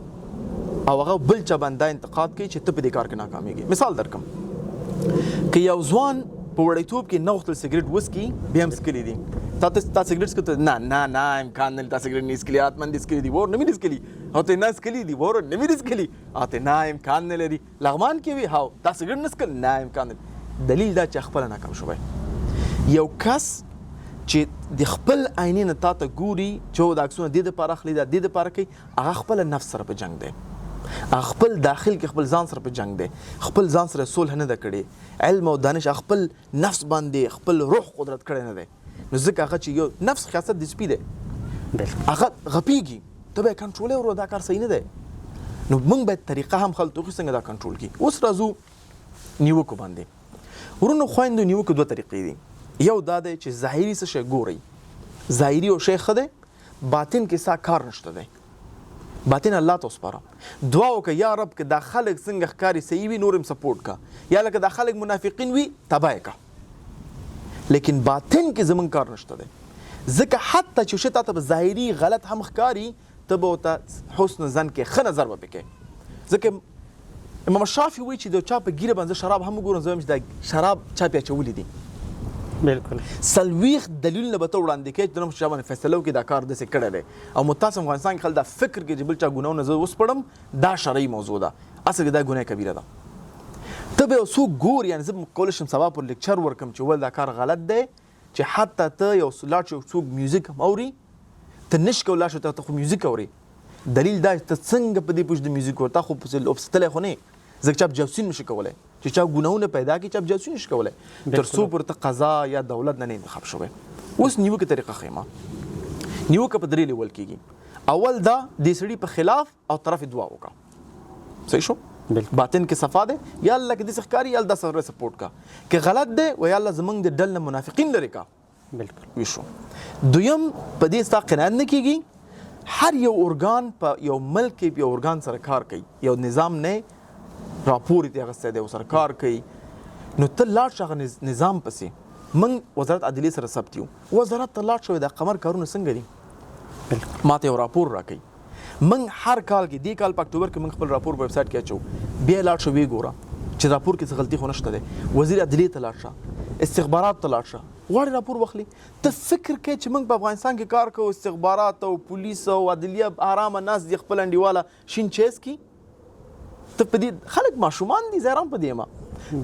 او هغه بل چا باندې انتقاد کوي چې ته په دې کار کې ناکامیږي. مثال درکم که یو ځوان په وړیتوب کې نه غوښتل سګرټ وڅکي بیا هم څکلي دي تا سګرټ څکه نه امکان نه تا سګرټ نه څکلي حتما دې څکلي دي ور نه مې دې څکلي او ته نه څکلي دي ور نه مې دې څکلي او ته نه امکان نه لري لغمان کې وي هاو تا سګرټ نه څکل نه امکان نه دلیل دا چې خپله ناکام شوی یو کس چې د خپل عینې نه تا ته ګوري چې دا عکسونه دې دپاره اخلي دا دې دپاره کوي هغه خپله نفس سره په جنګ دی خپل داخل کې خپل ځان سره په جنگ دی خپل ځان سره صلح نه ده کړې علم او دانش خپل نفس باندې خپل روح قدرت کړی نه دی نو ځکه هغه چې یو نفس خاصت د سپي دی هغه غپیږي ته به یې کنټرولوي ورو دا کار صحیح نه دی نو موږ باید طریقه هم خلکو ته څنګه دا کنټرول کړي. اوس راځو نیوکو باندې ورونو خویندو نیوکو دوه طریقې دي یو دا دی چې ظاهري څه شی ګورئ ظاهري او شی ښه دی باطن کې سا کار نشته دی باطن الله ته وسپاره دعا وکړه یا رب که دا خلک څنګه ښکاري صحیح وي نور هم سپورټ کا یا لکه دا خلک منافقین وي تباه یې کا لیکن باطن کې زمونږ کار نشته دی ځکه حتی چې شی تا ته په ظاهري غلط هم ښکاري ته به ورته حسن ظن کې ښه نظر به پې کوې ځکه امام شافعي وایي چې د چا په ګیره باندې شراب هم وګورم زه وایم چې دا شراب چا پې اچولي دي بالکل سلويخ دلیلونه به ته وړاندې کوي چې نن شابه باندې فیصله وکړي دا کار داسې کړی دی او متاسف افغانستان کې خلک دا فکر کوي چې بل چا ګناهونه زه وسپړم دا شرعي موضوع ده اصل کې دا ګناه کبیره ده ته به یو څوک ګوري یعنې زه کولی شم سبا پر لیکچر ورکړم چې ول دا کار غلط دی چې حتی ته یو لاړ شو څوک میوزیک هم اوري ته نشي کولی شو ته خو میوزیک اوري دلیل دا ته څنګه په دې پوښ د میوزیک ور تا خو پسې خو نه ځکه چا جاسوسي نشي کولی چې چا ګناهونه پیدا کړي چا جاسوسي نشي کولی تر څو پورته قضا یا دولت نه انتخاب شوی. اوس نیوکې طریقه ښیمه نیوکه په درې لیول کېږي اول دا د سړي په خلاف او طرف دعا وکړه صحیح شو باطن کې صفا دی یا الله کې داسې ښکاري یا الله سره سپورټ کا که غلط دی و یا الله زمونږ د ډل نه منافقین لرې کا بالکل وي شو. دویم په دې ستا قناعت نه کېږي هر یو ارګان په یو ملک کې یو ارګان سره کار کوي یو نظام نه راپور یې اخیستی دی ورسره کار کوي نو ته لاړ شه هغه نظام پسې موږ وزارت عدلیې سره ثبت یو وزارت ته لاړ شوی دا قمر کارونه څنګه دي ما ته یو راپور راکوي موږ هر کال کې دې کال په اکتوبر کې موږ خپل راپور په ویب سایټ کې اچوو بیا لاړ شه ویې ګوره چې راپور کې څه غلطي خو نشته دی وزیر عدلیې ته لاړ شه استخبارات ته لاړ شه غواړي راپور واخلي ته فکر کوې چې موږ په افغانستان کې کار کوو استخبارات او پولیس او عدلیه آرامه ناست دي خپل انډیواله شین چیز کی ته په دې خلک ماشومان دي زیران په دې ما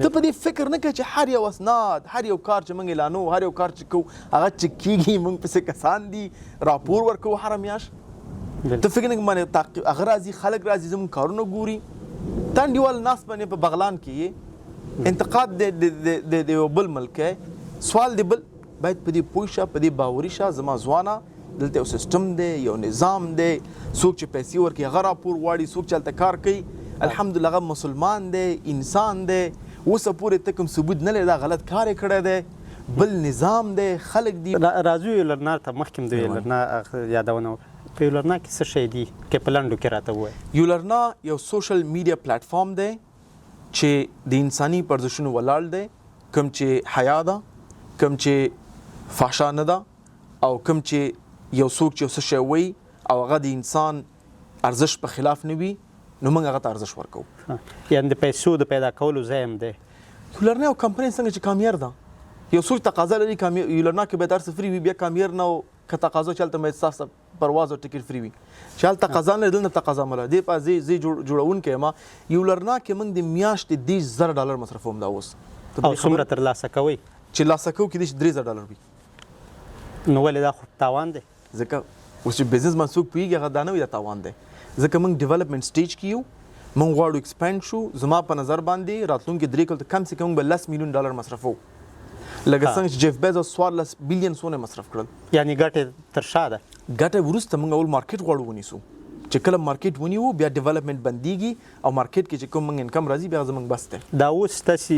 ته په دې فکر نه کوې چې هر یو اسناد هر یو کار چې موږ اعلانو هر یو کار چې کوو هغه چې کېږي موږ پسې کسان دي راپور ورکوو هره میاشت ته فکر نه کوې هغه راځي خلک راځي زموږ کارونه ګوري ته انډیوال ناست باندې په بغلان کې انتقاد د یو بل ملک سوال دی بل باید په دې پوه شه، په دې باوري شه زما ځوانه دلته یو سیستم دی، یو نظام دی، څوک چې پیسې ورکوي هغه راپور غواړي، څوک چې هلته کار کوي الحمدلله هغه مسلمان دی، انسان دی، اوسه پورې ته کوم ثبوت نه لري دا غلط کار یې کړی دی، بل نظام دی، خلک دي. راځو یولرنا ته مخکې د یولرنا یادونه وکړه. په یولرنا کې څه شی دي که په لنډو کې راته ووایي؟ یولرنا یو سوشل میډیا پلیټفارم دی چې د انساني ارزښتونو ولاړ دی، کوم چې حیا ده، کوم چې فحشا نه ده، او کوم چې یو څوک چې څه شی وایي او هغه د انسان ارزښت په خلاف نه وي نو موږ هغه ته ارزښت ورکوو. یعنې د پیسو د پیدا کولو ځای هم دی. یولرنا یو کمپنۍ څنګه چې کامیر ده، یو څوک تقاضا لري یولرنا کې باید هر څه فری وي، بیا کامیر نه که تقاضا چې هلته باید ستاسو پرواز او ټکټ فری وي، چې هلته تقاضا نه لري دلته تقاضا مله دې په زی جوړونکی یم. یولرنا کې موږ د میاشتې $10,000 مصرفوم دا اوس. او څومره ترلاسه کوئ؟ چې لاسه کوو کېدای شي $3,000 وي. نو ولې دا خو تاوان دی؟ ځکه اوس چې بزنس من څوک پوهېږي هغه دا نه وي دا تاوان دی، ځکه موږ ډیولپمنټ سټیج کې یو، موږ غواړو ایکسپینډ شو. زما په نظر باندې راتلونکي 3 کال ته کم سے کم به $10 ملیون مصرفو، لکه څنګه چې جیف بیزوس 14 بلین سونه مصرف کړل. یعنی ګټه تر شا ده. ګټه وروسته موږ اول مارکیټ غواړو ونیسو، چې کله مارکیټ ونیو بیا ډیولپمنټ بندیږي او مارکیټ کې چې کوم موږ انکم راځي بیا زموږ بس دی. دا اوس تاسې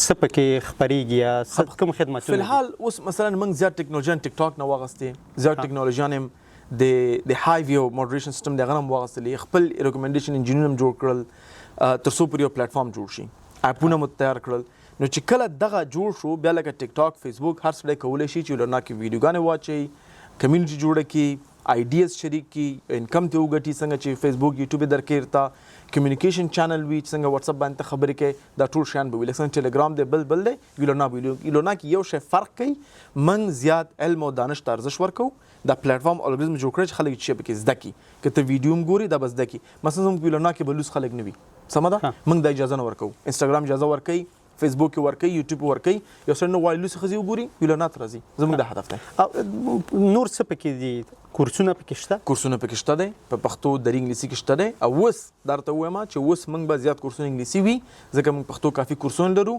څه پکې خپرېږي یا کوم خدمتونه؟ فلحال اوس مثلا موږ زیات ټیکنالوژیان ټیک ټاک نه واغستې، زیات ټیکنالوژیان هم د های ویو موډریشن سیستم دغه هم واغستلې، خپل ریکمنډیشن انجینونه هم جوړ کړل تر څو پورې یو پلیټفارم جوړ شي، اپونه مو تیار کړل. نو چې کله دغه جوړ شو بیا لکه ټیک ټاک، فیسبوک، هر سړی کولی شي چې یولرنا کې ویډیوګانې واچوي، کمیونټي جوړه کړي، آیډیاز شریک کړي، انکم ته وګټي، څنګه چې فیسبوک یوټیوب درکې ورته کمیونیکیشن چینل وي، څنګه واتساپ باندې خبرې کوي، دا ټول شیان به وي، لکه څنګه ټیلیګرام دی بل دی، یولرنا کې یو شی فرق کوي، موږ زیات علم او دانش ته ارزښت ورکوو. دا پلیټفارم الګوریزم جوړ کړی چې خلک چې پکې زده کړي، که ته ویډیو هم ګوري دا به زده کړي. مثلا زموږ یولرنا کې بلوس خلک نه وي، سمه ده، موږ دا اجازه نه ورکوو. انسټاګرام اجازه ورکوي، فیسبوک ورکوي، یوټیوب ورکوي، یو سړی نه غواړي لوسې ښځې وګوري یولرنا ته راځي، زموږ دا هدف دی. نور څه پکې دي؟ کورسونه پکې شته؟ کورسونه پکې شته دی، په پښتو دري انګلیسي کې شته دی، او اوس درته ووایم چې اوس موږ به زیات کورسونه انګلیسي وي، ځکه موږ پښتو کافي کورسونه لرو،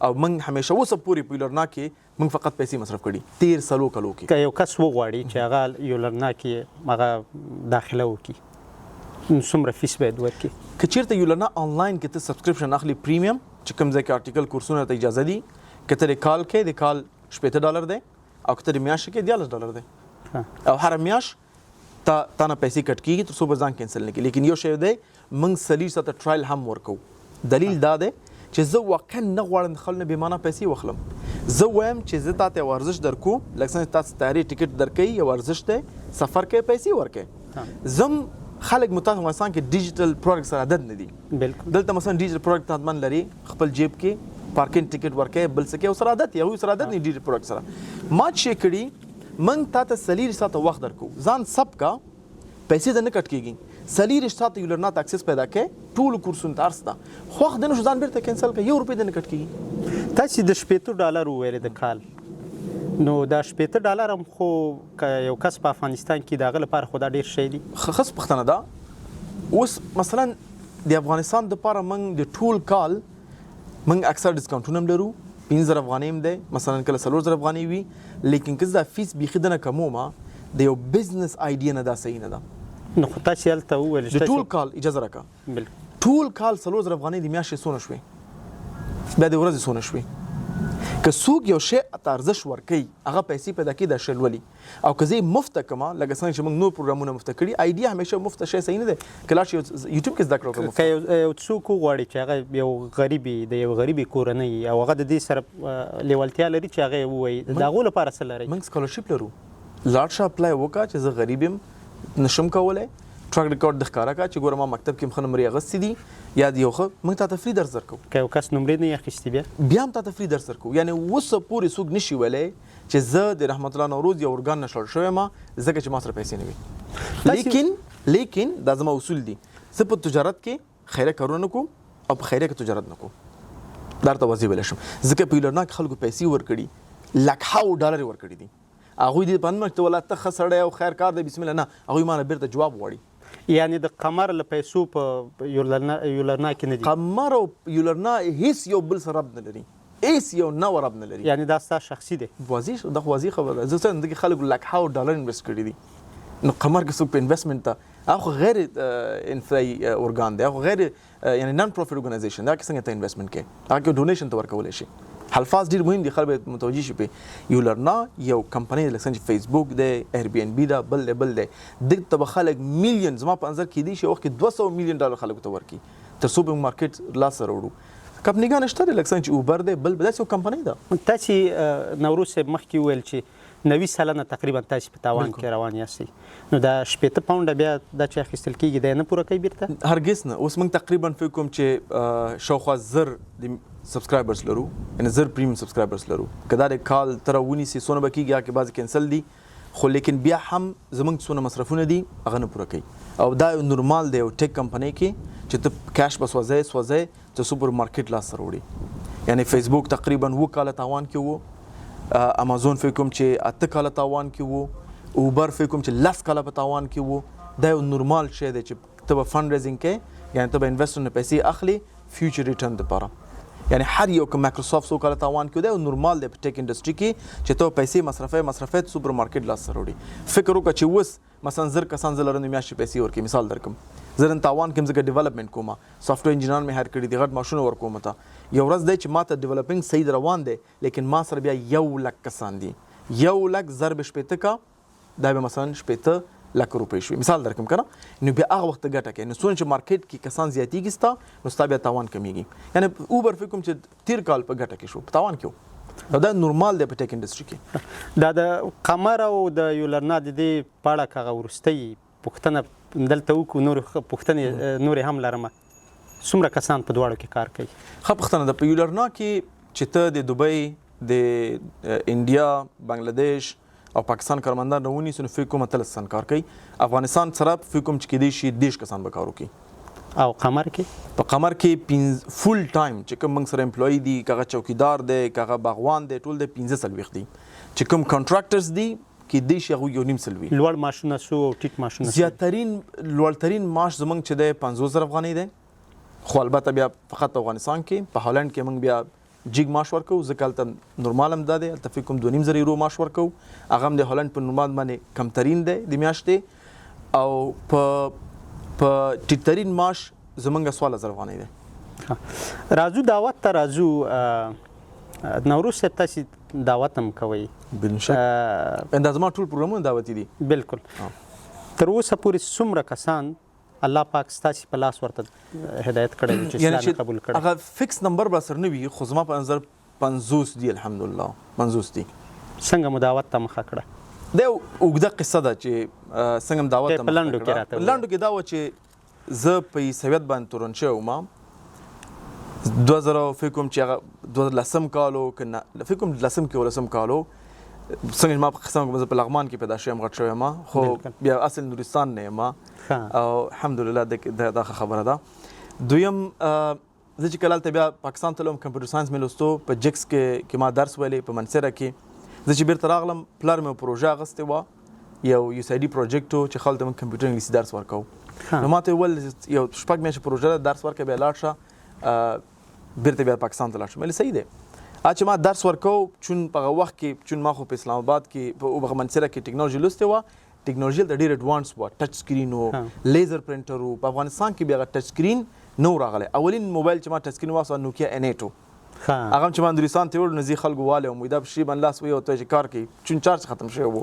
او موږ همیشه اوسه پورې په یولرنا کې موږ فقط پیسې مصرف کړي 13 کلو کې. که یو کس وغواړي چې هغه یولرنا کې هغه داخله وکړي نو څومره فیس باید ورکړي؟ که چېرته یولرنا آنلاین کې ته سبسکرپشن اخلي پریمیم چې کوم ځای کې آرټیکل کورسونه ته اجازه دي، که ته د کال کې د کال $80 دی، او که ته د میاشتې کې $11 دی، او هر میاشت تا نه پیسې کټ کېږي تر څو به ځان کینسل نه کړي. لیکن یو شی دی موږ 40 ساعته ټرایل هم ورکوو. دلیل دا دی چې زه واقعا نه غواړم د خلکو نه بېمانه پیسې واخلم. زه وایم چې زه تاته یو ارزښت درکوم، لکه څنګه تاسو طیارې ټیکټ درکوي، یو ارزښت دی، سفر کوي، پیسې ورکوي. زم خلک متاسف افغانستان کې ډیجیټل پروډکټ سره عادت نه دي. بالکل دلته مثلا ډیجیټل پروډکټ حتمن لري، خپل جیب کې پارکینګ ټیکټ ورکوي، بل څه کوي، او سره عادت یې سره عادت نه ډیجیټل پروډکټ سره. ما چې کړي موږ تاته 40 ساعته وخت درکو، ځان سب کا پیسې د نه کټ کېږي، 40 ساعته یولرنا ته اکسس پیدا کړي، ټول کورسونه ته ارسته خوښ دی نو ځان بیرته کینسل کړي، $1 د نه کټ کېږي. تاسې د $80 وویلې د کال، نو دا $80 هم خو که یو کس په افغانستان کې د هغه لپاره خو دا ډېر شی دي. خص پوښتنه ده. اوس مثلا د افغانستان دپاره موږ د ټول کال موږ اکثر ډسکاونټونه هم لرو، 15,000 افغانۍ هم دی، مثلا کله 4,000 افغانۍ وي، لیکن که زه دا فیس بیخي دنه کمومه د یو بزنس آیډیا نه دا صحیح نه ده. نو خو تاسې هلته وویل د ټول کال اجازه راکړه، ټول کال 4,000 افغانۍ د میاشتې څونه شوې، بیا د ورځې څونه شوې. که څوک یو شی ته ارزښت ورکوي هغه پیسې پیدا کوي، دا شی لولي. او که زه یې مفته کړمه، لکه څنګه چې موږ نور پروګرامونه مفته کړي، آیډیا همیشه مفته شی صحیح نه دی. که لاړ شي یوټیوب کې زده کړه وکړو، که یو څوک وغواړي چې هغه یو غریب د یو غریبې کورنۍ او هغه د دې سره لیوالتیا لري چې هغه یې ووایي، د هغو لپاره څه لرئ؟ موږ سکالرشپ لرو. لاړ شه اپلای وکړه چې زه غریب یم، نشم کولی، ټراک ریکارډ د ښکاره کړه چې ګوره ما مکتب کې هم ښه نمرې اخیستې دي، یا د یو ښه موږ تاته فري درس درکوو. که یو کس نمرې نه یې اخیستې بیا هم تاته فري درس درکوو. یعنې اوسه پورې څوک نشي ویلی چې زه د رحمت الله نوروز یو ارګان نه شړل شوی یم ځکه چې ما سره پیسې نه وي. لیکن دا زما اصول دي، زه په تجارت کې خیریه کارونه نه کوم او په خیریه کې تجارت نه کوم. دا درته واضح ویلی شم، ځکه په یولرنا کې خلکو پیسې ورکړي، لکهاو ډالر ورکړي دي. هغوی دې په نوم چې والله ته ښه سړی او خیر کار دی بسم الله، نه، هغوی ما نه بیرته جواب غواړي. یعنی د قمر له پیسو په یولرنا کې نه دي؟ قمر او یولرنا هیڅ یو بل سره رب نه لري، هیڅ یو نو رب نه لري. یعنی دا ستا شخصي دی؟ واضح د واضح خبره زه څنګه دغه خلکو لکهاو ډالر انویسټ کړی دي. نو قمر کې څوک په انویسټمنټ ته هغه غیر انفرای اورګان دی، هغه غیر یعنی نن پروفیټ اورګنایزیشن دا څنګه ته انویسټمنټ کې هغه ډونیشن ته ورکول شي. الفاظ ډیر مهم دي، خلک متوجي شي په یولرنا یو کمپنی د لکسن فیسبوک دی، ایر بی ان بی دا، بل دی د ته خلک میلیون زما په نظر کې دي چې وخت 200 میلیون ډالر خلکو ته ورکی تر څو په مارکیټ لاس وروړو. کمپنیګان شته لکسن چې اوبر دی، بل داسې کمپنی ده. تاسو نوروز صاحب مخکې ویل چې 90 سلنه تقریبا تاسو په تاوان کې روان یاستئ، نو دا 80 پاونډه بیا د چې اخیستل کیږي دا نه پوره کوي بیرته؟ هرگز نه. اوس موږ تقریبا فکر کوم چې شاوخوا زر د سبسکرایبرز لرو، یعنی زر پریمیم سبسکرایبرز لرو. کدا د کال تر ونیسي سونه بکیږي کې بعضی کینسل دي، خو لیکن بیا هم زمونږ څونه مصرفونه دي هغه نه پوره کوي. او دا نورمال دی او ټیک کمپنی کې چې ته کاش بس وځي ته سوپر مارکیټ لاس سره وړي. یعنی فیسبوک تقریبا 2 کال تاوان کې وو، امازون فکر کوم چې 8 کال تاوان کې وو، اوبر فکر کوم چې 10 کال په تاوان کې وو. دا یو نورمال شی دی چې ته به فند ریزینګ کې، یعنی ته به انویسټر نه پیسې اخلي فیوچر ریټرن لپاره. یعنی هر یو که مایکروسافت سو کال تاوان کې دی او نورمال دی په ټیک انډستری کې چې ته پیسې مصرفه سوپر مارکیټ لاس سره وړي. فکر وکړه چې اوس مثلا زر کسان زلرنه میاشتې پیسې ورکړي. مثال درکم، زرن تاوان کې زګه ډیولپمنٹ کوم، سافټویر انجینران مې هر کړی دی، غټ ماشونه ورکوم ته. یو ورځ دی چې ماته ډیولپینګ صحیح روان دی، لیکن ما سره بیا 1 لک کسان دي، 1 لک ضرب شپېته کا دا به مثلا 80 لک روپۍ شوي. مثال درکم کنه، نو بیا هغه وخت ګټه کوي. نو څونه چې مارکیټ کې کسان زیاتیږي ستا نو ستا بیا تاوان کمیږي. یعنی اوبر فکر کوم چې 13 کال په ګټه کې شو، په تاوان کې وو. دا نورمال دی په ټیک انډستری کې. دا د قمر او د یولرنا د دې پاړه کغه ورستۍ پوښتنه دلته وکړو، نور پوښتنې نور هم لرم. څومره کسان په دواړو کې کار کوي؟ ښه پوښتنه ده. په یولرنا کې چې ته د دوبۍ، د انډیا، بنگلاديش او پاکستان کارمندان راونی سن فکر کوم اتل سن کار کوي. افغانستان سره فکر کوم چې کېدی شي 10 کسان به کار وکړي. او قمر کې؟ په قمر کې فول ټایم چې کوم موږ سره امپلوي دي، کغه چوکیدار دی، کغه باغوان دی، ټول د 15 سلويخ دي. چې کوم کنټراکټرز دي کې د شي هغه 1.5 سلوي. لوړ معاشونه سو او ټیټ معاشونه؟ زیاترین لوړترین معاش زمونږ چې د 50000 افغانۍ دی، خو البته بیا فقط افغانستان کې. په هالند کې موږ بیا جیګ معاش ورکو، ځکه هلته نورمال هم دا دی، هلته فکر کوم 2.5 یورو معاش ورکو. هغه هم د هالند په نورمال باندې کمترین دی د میاشتې، او په ټیټترین معاش زمونږ 16000 افغانۍ دی. راځو دعوت ته راځو. نوروز صاحب تاسو دعوت هم کوئ؟ بلشک اندازما ټول پروګرامونه دعوتي دي. بالکل. تر اوسه پورې څومره کسان الله پاک ستاسو په لاس ورته هدایت کړی چې اسلام قبول کړي؟ هغه فکس نمبر به سر نه وي، خو زما په نظر 50 دي. الحمدلله 50 دي. څنګه مو دعوت ته مخه کړه؟ دا اوږده قصه ده چې څنګه دعوت ته په لنډو کې راته لنډو کې دا و چې زه په سویت باندې تورن شوی وم 2000 فکر کوم چې هغه 2010 کالو کنه فکر کوم 10 کې ولسم کالو څنګه ما په قسم کوم په لغمان کې پیدا شوم، غټ شوی ما، خو بیا اصل نورستان نه ما، او الحمدلله دا خبره ده. دویم زه چې کله بیا پاکستان ته لوم کمپیوټر ساينس مې لوستو په جکس کې ما درس ویلې په منصره کې. زه چې بیرته راغلم پلار مې پروژه اغستې وه، یو USAID پروجیکټ چې خلک ته کمپیوټر انګلیسي درس ورکو. نو ما ته ویل یو شپږ میاشتې پروژه درس ورکړه، بیا لاړ شه بیرته بیا پاکستان ته لاړ شم. مې صحیح دی چې ما درس ورکو، چون په وخت کې چون ما خو په اسلام آباد کې په منصره کې ټیکنالوژي لوستې وه. ټیکنالوژي د ډیر اډوانس و، ټچ سکرین و، لیزر پرنټر و. په افغانستان کې بیا ټچ سکرین نو راغلی. اولین موبایل چې ما ټچ سکرین واسه نوکیا N8 هغه چې ما اندورستان ته وړ نزي خلکو واله امید به شي بن لاس وي او ته چې کار کوي چون چارج ختم شوی وو.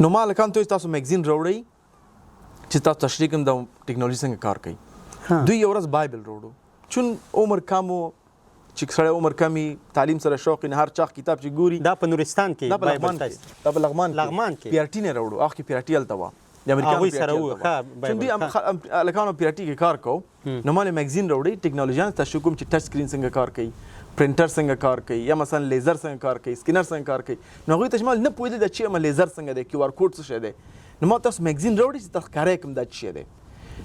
نو ما لکان ته تاسو میگزین راوړی چې تاسو تشریح کوم د ټیکنالوژي څنګه کار کوي. دوی یو ورځ بایبل راوړو، چون عمر کمو چې سره عمر کمی تعلیم سره شوق نه هر چا کتاب چې ګوري. دا په نورستان کې، دا په لغمان کې پیارټی نه راوړو. هغه کې پیارټی الته و د امریکا سره و. ها چې دوی لکانو پیارټی کې کار کو. نو مال میگزین راوړی ټیکنالوژي تاسو کوم چې ټچ سکرین څنګه کار کوي، پرنټر څنګه کار کوي، یا مثلا لیزر څنګه کار کوي، سکینر څنګه کار کوي. نو هغه تشمال نه پوهیدل چې ما لیزر څنګه دی، QR کوډ څه شي دی. نو ما تاسو میگزین راوړی چې تاسو کارای کوم دا شي دی.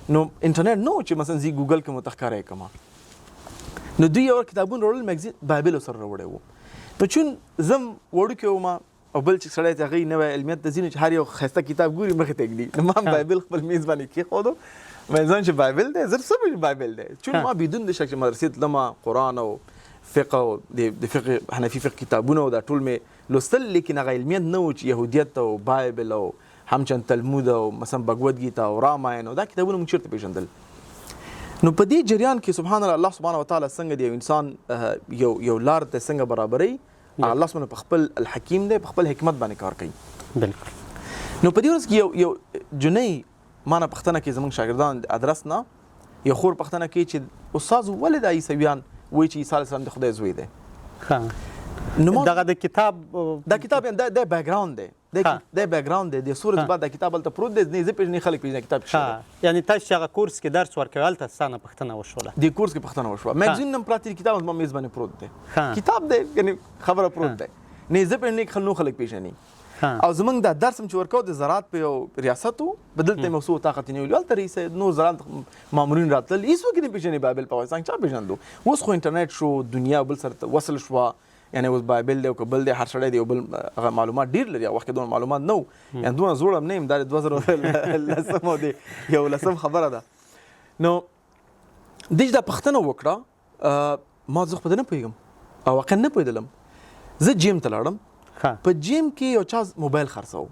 نو انټرنیټ نو چې مثلا زی ګوګل کې متخکارای کوم. نو دوی یو کتابونه راوړل، میگزین بایبل سره راوړی وو. نو چون زم وړو کې ومه او بل چې سړی ته هغې نوی علمیت ته ځي نو چې هر یو ښایسته کتاب ګوري مخې ته ږدي نو ما هم بایبل خپل میز باندې کېښودو مې ځان چې بایبل دی زه څه مې بایبل دی چون ما بدون د شک چې مدرسې تلمه قرآن او فقه او د فقه حنفي فقه کتابونه او دا ټول مې لوستل لیکن هغه علمیت نه و چې یهودیت او بایبل او همچن تلمود او مثلا بګوت ګیتا او راماین او دا کتابونه موږ چېرته پېژندل نو په دې جریان کې سبحان الله سبحانه وتعالی څنګه د یو انسان یو لار ته څنګه برابروي الله سبحانه په خپل الحکیم دی په خپل حکمت باندې کار کوي بالکل نو په دې ورځ کې یو جنۍ ما نه پوښتنه کوي زموږ شاګردان د ادرس نه یو خور پوښتنه کوي چې استاد ولې د عیسویان وایي چې عیسی علیه السلام د خدای زوی دی دغه د کتاب دا کتاب د بیک ګراوند دی د بیک ګراوند دی د سورج بعد د کتاب هلته پروت دی نه زه پېژنې خلک پېژني کتاب کې یعنی تاسو چې هغه کورس کې درس ورکوئ هلته ستانه پوښتنه وشوله دې کورس کې پوښتنه وشوه میګزین هم پراته کتاب زما میز باندې پروت دی کتاب دی یعنی خبره پروت دی نه زه پېژنې نو خلک پېژني او زمونږ دا درس هم چې ورکو د زراعت په یو ریاست و بدلته موضوع طاقت نیولي هلته رئیس نور زراعت مامورین راتلل هېڅوک یې نه پېژني بایبل په افغانستان چا پېژندو اوس خو انټرنیټ شو دنیا بل سره وصل شوه یعنی اوس بایبل دی او که بل دی هر سړی دی یو بل هغه معلومات ډېر لري وخت کې دونه معلومات نه و یعنې دونه زوړ هم نه یم دا د 2010 دی یو لسم خبره ده نو دې چې دا پوښتنه وکړه ما زه خو نه پوهېږم او واقعا نه پوهېدلم زه جیم ته لاړم په جیم کې یو چا موبایل خرڅاو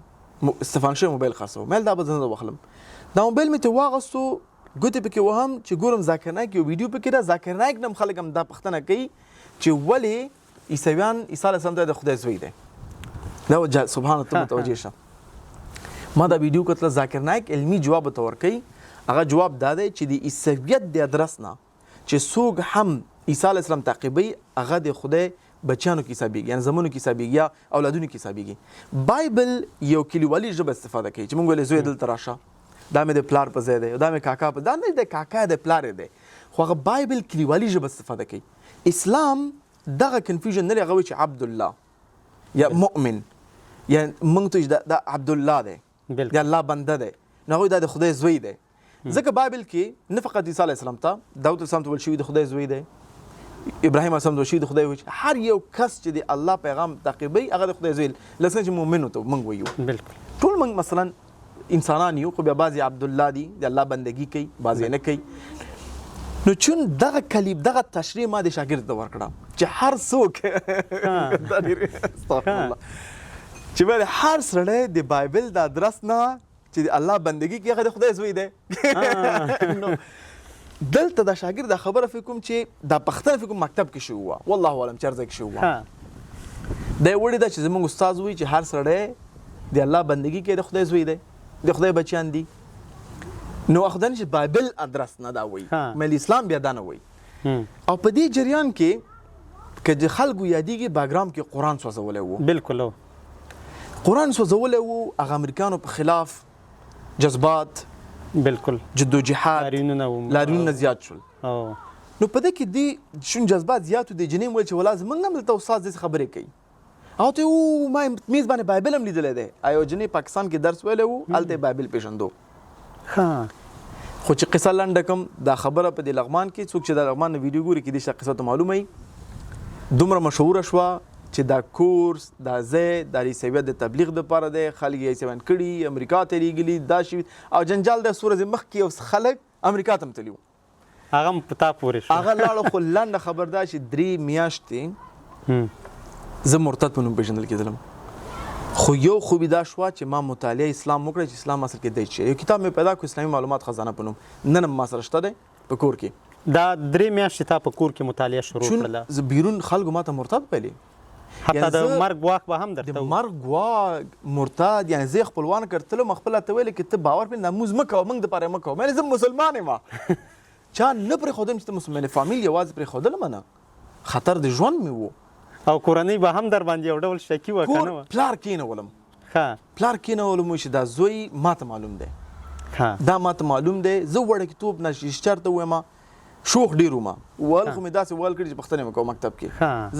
استفان شوی موبایل خرڅاو مې دا به زه نه واخلم دا موبایل مې ته واغستو ګوتې پکې وهم چې ګورم ذاکر نایک یو ویډیو پکې ده ذاکر نایک نه هم خلک هم دا پوښتنه کوي چې ولې عیسویان عیسی علیه السلام ته د خدای زوی دی دا سبحان ته متوجه شه ما دا ویډیو کتله ذاکر نایک علمي جواب ورته ورکوي هغه جواب دا دی چې د عیسویت د ادرس نه چې څوک هم عیسی علیه السلام تعقیبوي هغه د خدای بچیانو کې حسابېږي یعنې زمونو کې حسابېږي یا اولادونو کې حسابېږي بایبل یو کلیوالي ژبه استفاده کوي چې موږ ویلې زوی دلته راشه دا مې د پلار په ځای دی دا مې کاکا په دا نه د کاکا د پلار دی خو هغه بایبل کلیوالي ژبه استفاده کوي اسلام دغه کنفیوژن نه لري هغه وایي چې عبدالله یا مؤمن یا موږ ته دا عبدالله دی د الله بنده دی نو هغوی دا د خدای زوی دی ځکه بایبل کې نه فقط عیسی علیه السلام ته داود علیه السلام ته ویل شوي د خدای زوی دی ابراهیم علیه السلام ته ویل شوي د خدای وایي هر یو کس چې د الله پیغام تعقیبوي هغه د خدای زوی لکه چې مؤمنو ته موږ وایو بالکل ټول موږ مثلا انسانان یو خو بیا بعضې عبدالله دي د الله بندګي کوي بعضې نه کوي نو چون دغه تشریح ما د شاګرد ته ورکړه چې هر څوک دا ډېر استغفر الله چې باید هر سړی د بایبل د ادرس نه چې د الله بندګي کوي هغه د خدای زوی دی نو دلته دا شاګرد دا خبره فکر کوم چې دا پښتنه فکر کوم مکتب کې شوې وه والله اعلم چې هر ځای کې شوې وه دا یې وړې ده چې زموږ استاد وایي چې هر سړی د الله بندګي کوي د خدای زوی دی د خدای بچیان دي نو خدای نه چې بایبل ادرس نه دا وایي مل اسلام بیا دا نه وایي او په دې جریان کې که د خلکو یادېږي باګرام کې قرآن سوځولی و بالکل قرآن سوځولی و هغه امریکانو په خلاف جذبات بالکل جد و جهاد لاریونونه زیات شول نو په دې کې دې شون جذبات زیات و د جنۍ ویل چې ولا زموږ هم دلته استاد داسې خبرې کوي هغه ته ما میز باندې بایبل هم لیدلی دی یو جنۍ پاکستان کې درس ویلی و هلته یې بایبل پېژندو خو چې قصه لنډه کم دا خبره په دې لغمان کې څوک چې د لغمان نه ویډیو ګوري کېدای شي قصه ته معلومه وي دومره مشهوره شوه چې دا کورس دا ځای د عیسویت د تبلیغ دپاره دی خلک یې عیسویان کړي امریکا ته یې لېږلي دا شوي او جنجال د څو ورځې مخکې یو خلک امریکا ته هم تللي وو هغه هم په تا پورې شو هغه لاړه خو لنډه خبر دا چې 3 میاشتې زه مرتد په نوم پېژندل کېدلم خو یو خوبي دا شوه چې ما مطالعه اسلام وکړه چې اسلام اصل کې دی چې یو کتاب مې پیدا کړو اسلامي معلومات خزانه په نوم نن هم ما سره شته دی په کور کې دا 3 میاشتې تا په کور کې مطالعه شروع کړله چون بیرون خلکو ما ته مرتد ویلي حتی د مرګ ګواښ به هم درته د مرګ ګواښ مرتد یعنې زه خپلوان کړتلم خپله ته ویلې که ته باور پرې ناموز مه کوه موږ دپاره یې مه کوه مې زه مسلمان یم چا نه پرېښودم چې ته مسلمان فامیل یوازې پرېښودلم نه خطر د ژوند مې و او کورنۍ به هم در باندې یو ډول شکي وه که نه وه پلار کېنولم پلار کېنولم چې دا زوی ماته معلوم دی دا ماته معلوم دی زه وړکتوب نه شیشچر ته ویم شوق ډېر وم ویل خو مې داسې ویل کړي چې پوښتنې مې کوم مکتب کې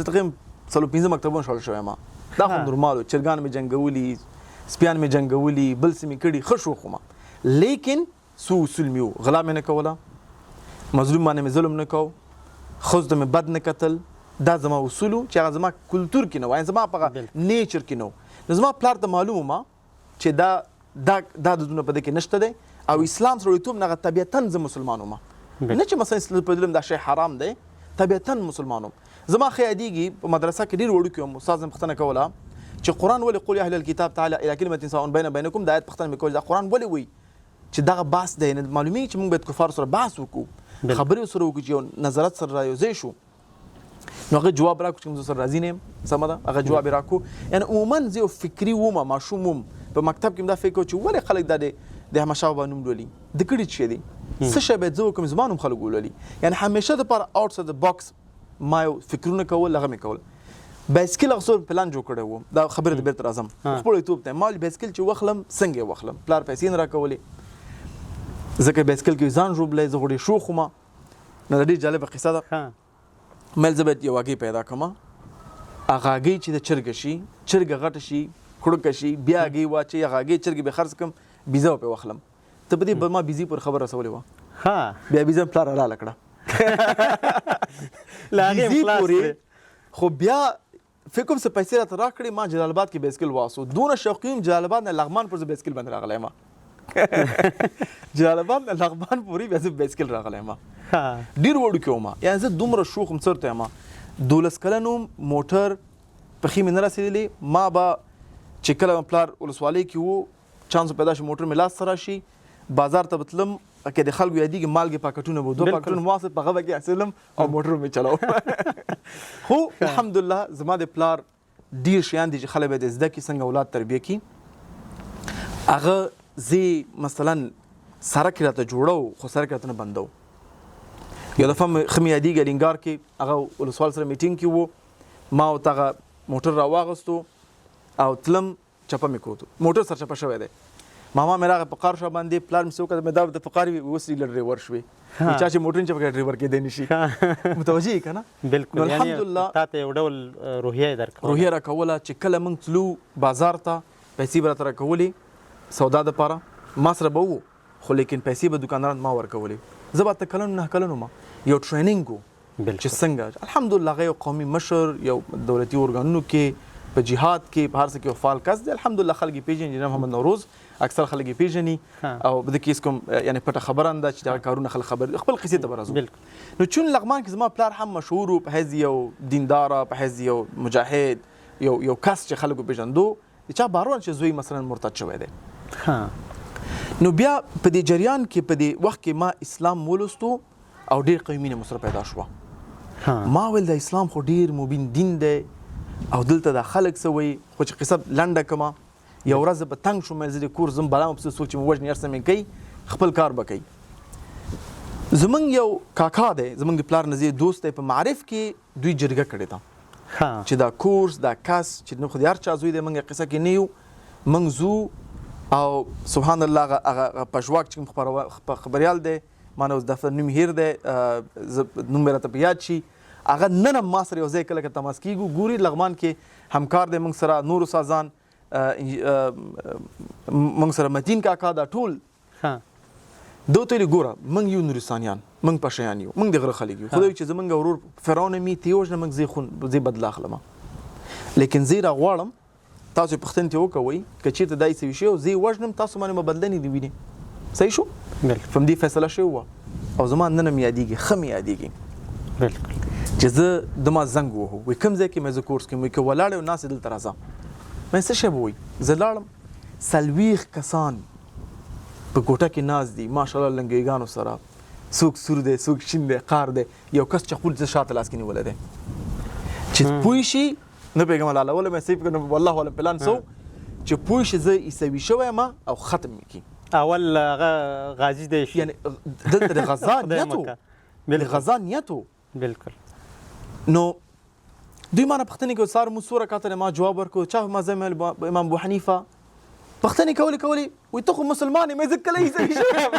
زه تقریبا 15 مکتبونه شړل شوی ما دا خو نورمال و چرګان مې جنګولي سپیان مې جنګولي بل څه مې کړي ښه شوق وم لیکن څو اصول مې و غلا مې نه کوله مظلوم باندې مې ظلم نه کو ښځو ته مې بد نه کتل دا زما اصول و چې هغه زما کلتور کې نه و یعنې زما په هغه نیچر کې نه و نو زما پلار ته معلومه ما چې دا دودونه په دې کې نشته دی او اسلام سړیتوب نه طبیعتا زه مسلمان وم نه چې مثلا په دلم دا شی حرام دی طبیعتا مسلمان وم زما ښه یادېږي په مدرسه کې ډېر وړوکی وم استاد مې پوښتنه کوله چې قرآن ولې قل یا اهل الکتاب تعالی الی کلمة سواء بینکم د آیت پوښتنه مې کوله دا قرآن ولې وایي چې دغه بحث دی معلومیږي چې موږ باید کفارو سره بحث وکړو خبرې ورسره وکړو چې یو نظرت سره رایوځای شو نو هغه جواب راکړو چې موږ سره راضي نه یم سمه ده هغه جواب یې راکړو یعنې عموما زه یو فکري وم ماشوم وم په مکتب کې دا فکر چې ولې خلک دا د احمدشاه بابا نوم لولي د کړي څه دی څه شی باید زه وکړم زما نوم خلک ولولي یعنې همیشه دپاره آوټساید د باکس ما یو فکرونه کول هغه مې کول بایسکل اخیستو پلان جوړ کړی وم دا خبرې ته بېرته راځم خپل یوټیوب ته ما بایسکل چې واخلم څنګه یې واخلم پلار پیسې نه راکولې ځکه بایسکل کې ځان ژوبلی زه خو ډېر شوخ وم نو دا ډېر جالبه قصه ده مل زه باید یو هګۍ پیدا کړم هغه هګۍ چې د چرګه شي چرګه غټه شي کړکه شي بیا هګۍ واچوي هغه هګۍ چرګې به خرڅ کړم بیزه به پرې واخلم ته په دې ما بیزي پورې خبر رسولې وه بیا بیزه پلار حلاله کړه بیزي پورې خو بیا فکر کوم څه پیسې راته راکړې ما جلال آباد کې بایسکل واسو دونه شوقي یم جلال آباد نه لغمان پورې زه بایسکل باندې راغلی یم جلال آباد نه لغمان پورې بیا زه بایسکل راغلی یم ډېر وړوکی وم یعنې زه دومره شوخ یم څرته یم 12 کلن وم موټر پښې مې نه رسېدلې ما به چې کله پلار ولسوالۍ کې و چانس پیدا شي موټر مې لاس ته راشي بازار ته به تلم که د خلکو یادېږي مالګې پاکټونه به 2 پاکټونه واخلم په هغه به کې اخیستلم او موټر مې چلاو خو الحمدلله زما د پلار ډېر شیان دي چې خلک باید زده کړي څنګه اولاد تربیه کړي هغه زه مثلا سړک یې راته جوړو خو سړک یې راته نه بندو یو دفعه ښه مې یادېږي الینګار کې هغه ولسوال سره میټینګ کې و ما ورته هغه موټر راواغستو او تلم چپه مې کوتو موټر سر چپه شوی دی ماما مې راغی په قار شا باندې پلار مې څه وکړه مې دا د په قار وي اوس ریلر ډریور شوې چا چې موټر چپه کړی ډریور کېدی نشي متوجه یې که نه بالکل الحمدلله تا ته یو ډول روحیه یې درکوله روحیه راکوله چې کله موږ تلو بازار ته پیسې به راته راکولې سودا دپاره ما سره به و خو لیکن پیسې به دوکانداران ما ورکولې زه به 8 کلن 9 کلن وم یو ټریننګ و چې څنګه الحمدلله هغه یو قومي مشر یو دولتي ارګانونو کې په جهاد کې په هر څه کې یو فعال کس دی الحمدلله خلک یې پېژني جناب محمد نوروز اکثر خلک یې پېژني او په دې کې هېڅ کوم یعنې پټه خبره نه ده چې دغه کارونه خلک خبر خپل قصې ته به راځو نو چون لغمان کې زما پلار هم مشهور و په حیث یو دینداره په حیث یو مجاهد یو کس چې خلکو پېژندو د چا بارونه چې زوی مثلا مرتد شوی دی نو بیا په دې جریان کې په دې وخت کې ما اسلام ولوستو او ډېر قوي مینه مو سره پیدا شوه ما ویل د اسلام خو ډېر مبین دین دی او دلته دا خلک څه وایي خو چې قصه لنډه کړمه یو ورځ به تنګ شوم زه د کور ځم بلا مې پسې څوک چې مې وژني هر څه مې کوي خپل کار به کوي زمونږ یو کاکا دی زمونږ د پلار نزدې دوست دی په معرف کې دوی جرګه کړې ده چې دا کورس دا کس چې نو خو د هر چا زوی دی موږ قصه کې نه یو موږ ځو او سبحان الله هغه پژواک چې خبریال دی ما نه اوس دفتر نوم هیر دی نوم مې راته په یاد شي هغه نن هم ما سره یو ځای کله که تماس کېږو ګوري لغمان کې همکار دی موږ سره نورو سازان موږ سره متین کاکا دا ټول دو ته ویلي ګوره موږ یو نورستانیان موږ پشیان یو موږ د غره خلک یو خدای چې زموږ ورور فرعون مې ته وژنه موږ زه بدله اخلم لیکن زه راغواړم تاسو پوښتنې ته وکوئ که چېرته دا یې څه وشي او زه یې وژنم تاسو باندې به بدله نه دي ویني صحیح شو په همدې فیصله شوې وه او زما نن مې یادېږي ښه مې یادېږي بالکل چې زه د ما زنګ وهو وایي کوم ځای کې مې زه کورس کوم وایي که ولاړ یو ناست دلته راځه مې څه شی به وایي زه لاړم 40 کسان په کوټه کې ناست دي ماشاءالله لنګیګانو سره څوک سور دی څوک شین دی قار دی یو کس چې خپل شاته لاس کې نیولی دی چې پوه شي نه پوهېږم لاله مې صحیح فکر والله والا پلان سو چې پوه شي زه عیسوي شوی یم او ختم مې کړي اول هغه غازي دی یعنې دلته د غزا نیت و د غزا نیت و بالکل نو دوی ما نه پوښتنې کوي سهار مونځ څو رکعته ما جواب ورکړو چا مذهب امام ابو حنیفه پوښتنې کولې وایي ته خو مسلمان یې مې زه کله عیسوي شوی یم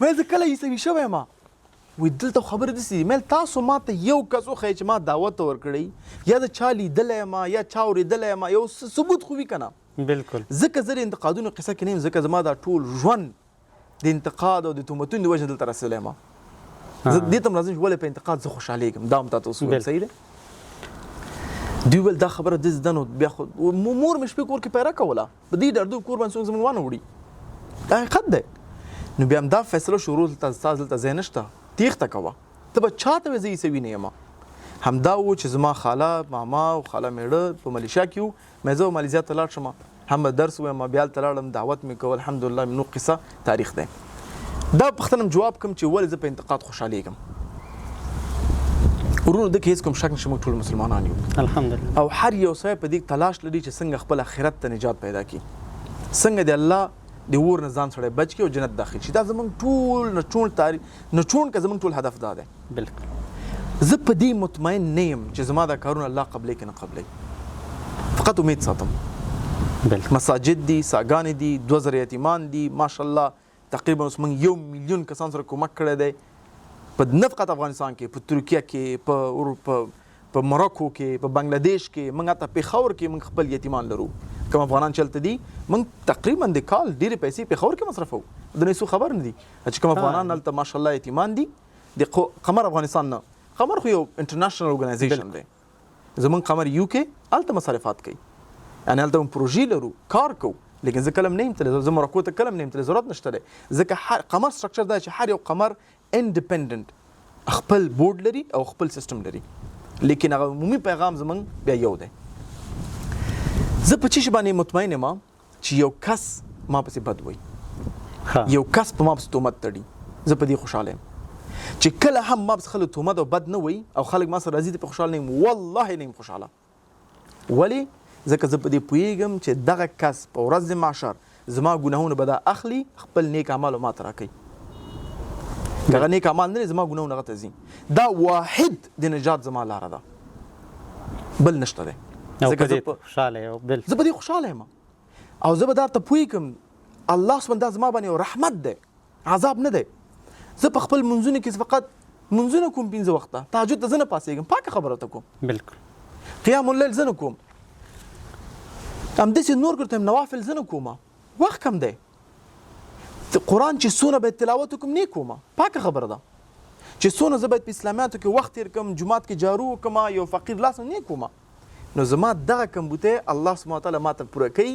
مې زه کله عیسوي شوی یم وایي دلته خبرې داسې دي مې تاسو ما ته یو کس وښیئ چې ما دعوت ورکړی یا د چا لیدلی یم یا چا اورېدلی یم یو ثبوت خو وي که نه بالکل ځکه زه د انتقادونو قصه کې نه یم ځکه زما دا ټول ژوند د انتقاد او د تهمتونو د وجې دلته رسېدلی یم زه دې ته هم راځم چې ولې په انتقاد زه خوشحالېږم دا هم تاته اصول صحیح دی دوی ویل دا خبره داسې ده نو بیا خو مور مې شپې کور کې پیره کوله په دې ډر دوی کور باندې څوک زموږ وانه وړي دا حقیقت دی نو بیا همدا فیصله شروع ستا دلته ځای نشته تېښته کوه ته به چا ته وایې زه عیسوي نه یم همدا و چې زما خاله ماما او خاله میړه په ملیشیا کې وو مې زه مالیزیا ته لاړ شم هم به درس ووایم بیا هلته لاړم دعوت مې کول الحمدلله نو قصه تاریخ دی دا پوښتنه جواب کوم چې ولې زه په انتقاد خوشحالیږم ورونو دغه هیڅ کوم شک نشته موږ ټول مسلمانان یو الحمدلله او هر یو سړی په دې تلاش لري چې څنګه خپل آخرت ته نجات پیدا کړي څنګه د الله د اور نه ځان سړی بچ کړي او جنت داخل شي دا زموږ ټول نچوڼ که زموږ ټول هدف دا دی بالکل زه په دې مطمئن نه یم چې زما دا کارونه الله قبلې که نه قبلې فقط امید ساتم بالکل مساجد دي ساګانې دي 2000 یتیمان دي ماشاءالله تقریبا اوس موږ 1 میلیون کسان سره کومک کړی دی په نه فقط افغانستان کې په ترکیه کې په مرکو کې په بنگلاديش کې موږ حتی پېښور کې موږ خپل یتیمان لرو کوم افغانان چلته دي موږ تقریبا د کال ډېرې پیسې پېښور کې مصرفوو د نه څه خبر نه دي چې کوم افغانان هلته ماشاءالله یتیمان دي د قمر افغانستان نه قمر خو یو انټرنیشنل ارګنایزیشن دی زمونږ قمر یو کې هلته مصارفات کوي یعنی هلته موږ پروژې لرو کار کوو لیکن زه کله هم نه یم تللی زه مرکو ته کله هم نه یم تللی ضرورت نشته دی ځکه هر قمر سټرکچر دا چې هر یو قمر انډیپینډنټ خپل بورډ لري او خپل سیستم لري لیکن هغه عمومي پیغام زمونږ بیا یو دی زه په څه شي باندې مطمئن یم چې یو کس ما پسې بد وایي یو کس په ما پسې تهمت تړي زه په دې خوشحاله یم چې کله هم ما پسې خلک تهمت او بد نه وایي او خلک ما سره راضي دي په خوشحاله نه یم والله نه یم خوشحاله ولې ځکه زه په دې پوهېږم چې دغه کس په ورځ د معاشر زما ګناهونه به دا اخلي خپل نیک اعمال ما ته راکوي که هغه نیک اعمال نه دی زما ګناهونه هغه ته ځي دا واحد د نجات زما لاره ده بل نشته دی زه په دې خوشحاله یم او زه به دا ته پوهېږم الله سبحانه دا زما باندې یو رحمت دی عذاب نه دی زه په خپل منځونو کې فقط منځونه کوم 15 وخته تهجد ته زه نه پاڅېږم پاکه خبره ته کوم بالکل قیام اللیل زه نه کوم همداسې نور ګرته نوافل زه نه کومه وخت کم دی قرآن چې څونه باید تلاوت وکړم نه کومه پاکه خبره ده چې څونه زه باید په اسلامیاتو کې وخت تېر کړم جومات کې جارو وکړم یو فقیر لاس نه کومه نو زما دغه کمبوته الله سبحانه وتعالی ماته پوره کوي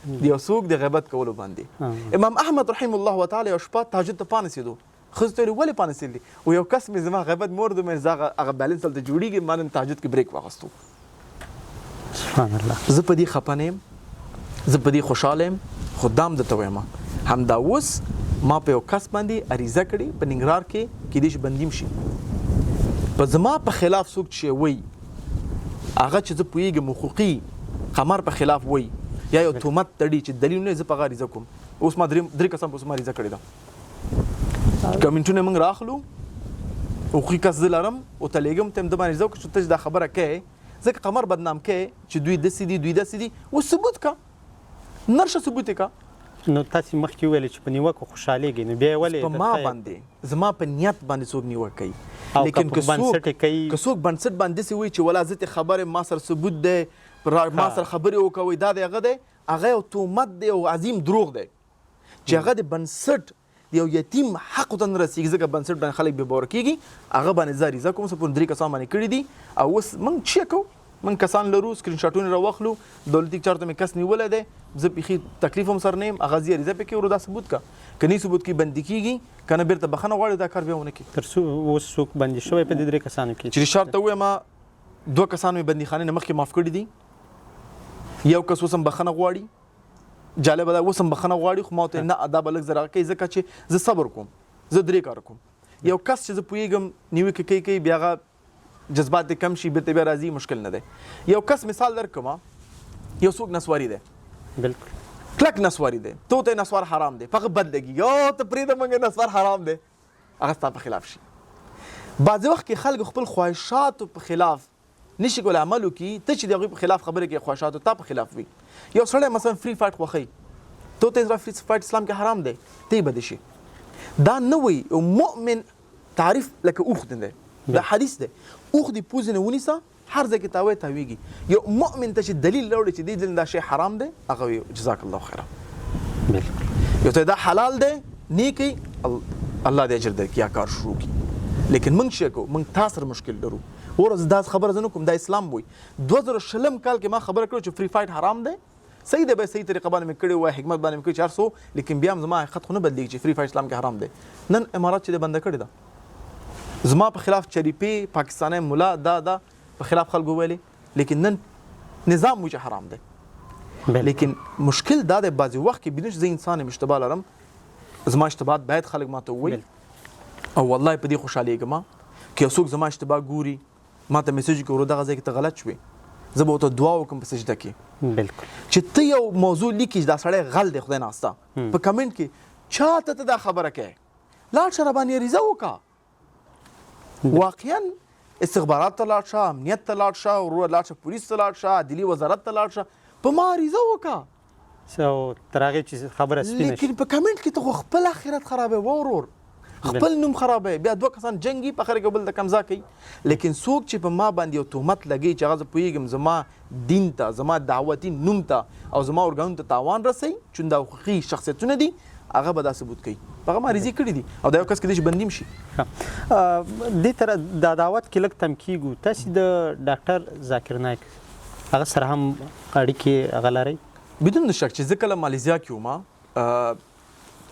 د یو څوک د غیبت کولو باندې امام احمد رحم الله تعالی یو شپه تهجد ته پانسېدو ښځو ته ولې پانسېدلي و یو کس مې زما غیبت مور د مې زه هغه بیلنس هلته جوړېږي ما نن تهجد کې بریک واخیستو سبحان الله زه په دې خفه نه یم زه په دې خوشحاله یم خو دا هم درته وایم همدا اوس ما په یو کس باندې عریضه کړې په ننګرهار کې کیدای شي بندیم شي په زما په خلاف څوک چې وایي هغه چې زه پوهېږم حقوقي قمر په خلاف وایي یا یو تهمت تړي چې دلیل نه زه په هغه عریضه کوم اوس ما درې کسان په اوس ما عریضه کړې ده کمنټونه موږ راخلو حقوقي کس زه لرم او ته لېږم ته هم د باندې عریضه وکړو چې ته دا خبره کوې ځکه قمر بدنام کوي چې دوی داسې دي دوی داسې دي اوس ثبوت کا نرشه ثبوت یې کا نو تاسې مخکې وویل چې په نیوکو خوشحالېږئ نو بیا یې ولې په ما باندې زما په نیت باندې څوک نیوکه کوي لیکن که څوک بنسټ باندې داسې وایي چې ولا زه ته خبرې ما سره ثبوت دی ما سره خبرې وکوئ دا دی هغه دی هغه یو تهمت دی او عظیم دروغ دی چې هغه د بنسټ یو یتیم حق ته نه رسېږي ځکه بنسټ باندې خلک بې باوره کېږي هغه باندې زه عریضه کوم څه پورې 3 کسان باندې کړي دي او اوس موږ څه کوو موږ کسان لرو سکرین شاټونه راواخلو دولتي چارته مې کس نیولی دی زه بیخي تکلیف هم سره نه یم هغه زه عریضه پې کوي ورو دا ثبوت کا که نه ثبوت کې بندي کېږي که نه بیرته بخښنه غواړي دا کار بیا ونه کړي تر څو اوس څوک بندي شوی په دې 3 کسانو کې چې ریشارډ ته ووایم 2 کسان مې بندیخانې نه مخکې معاف کړي دي یو کس اوس هم بخښنه غواړي جالبه ده اوس هم بخښنه غواړي خو ما ورته نه دا به لږ زه راغی ځکه چې زه صبر کوم زه 3 کار کوم یو کس چې زه پوهېږم نیوکې کوي بیا هغه جذبات دې کم شي بیرته بیا راځي مشکل نه دی یو کس مثال درکړم یو څوک نسواري دی بالکل کلک نسواري دی ته نسوار حرام دی هغه بد لګي یو ته پرېږده موږ نسوار حرام دی هغه ستا په خلاف شي بعضې وخت کې خلک خپل خواهشاتو په خلاف نشي کولی عمل وکړي ته چې د هغوی په خلاف خبرې کوي خواهشاتو تا په خلاف وي یو سړی مثلا فری فایټ خوښوي ته فری فایټ اسلام کې حرام دی ته یې بد شي دا نه وایي یو مؤمن تعریف لکه اوښ دی دا حدیث دی اوښ دې پوزې نه ونیسه هر ځای کې تاوی تاویږي یو مؤمن ته چې دلیل راوړي چې دې دا شی حرام دی هغه وي جزاک الله خیره بالکل یو ته دا حلال دی نیکی الله دې اجر درکړي یا کار شروع کړي لیکن موږ څه کوو موږ تا سره مشکل لرو ورځ دا خبره زه نه کوم دا اسلام وایي 2020 کال کې ما خبره کړې چې فری فایټ حرام دی صحیح دی به صحیح طریقه باندې مې کړی وای حکمت باندې مې کړی 400 لیکن بیا هم زما حقیقت خو نه بدلېږي چې فری فایټ اسلام کې حرام دی نن امارات چې بنده کړې ده زما په خلاف چریپی پاکستانی مولا دا په خلاف خلکو ویلې لیکن نن نظام وایي چې حرام دی لیکن مشکل دا دی بعضې وخت کې بینش زه انسان یم اشتباه لرم زما اشتباهات باید خلک ماته ووایي او والله په دې خوشحالېږم که یو څوک زما اشتباه ګوري ما ته میسج کوي ورو دغه ځای کې ته غلط شوې زه به ورته دعا وکړم په سجده کې بالکل چې ته یو موضوع لیکي دا سړی غل دی خدای ناسته په کمنټ کې چاته ته دا خبره کوې لاړ شه راباندې عریضه وکړه واقعا استخبارات ته لاړ شه امنیت ته لاړ شه ورور لاړ شه پولیس ته لاړ شه عدلي وزارت ته لاړ شه په ما عریضه وکړه تر هغې چې خبره سپینه لیکن په کمنټ کې ته خو خپل آخرت خرابوي ورور خپل نوم خرابوي بیا دوه کسان جنګي په اخر کې بل د کمزا کوي لیکن څوک چې په ما باندې یو تهمت لګي چې هغه زه پوهېږم زما دین ته زما دعوتي نوم ته او زما ارګانونو ته تاوان رسوي چې دا حقوقي شخصیتونه دي هغه به دا ثبوت کوي هغه ما عریضې کړي دي او دا یو کس کېدای شي بندي هم شي دې تر دا دعوت کې لږ تم کېږو تاسې د ډاکټر ذاکر نایک هغه سره هم اړیکې هغه لرئ بدون د شک چې زه کله مالیزیا کې وم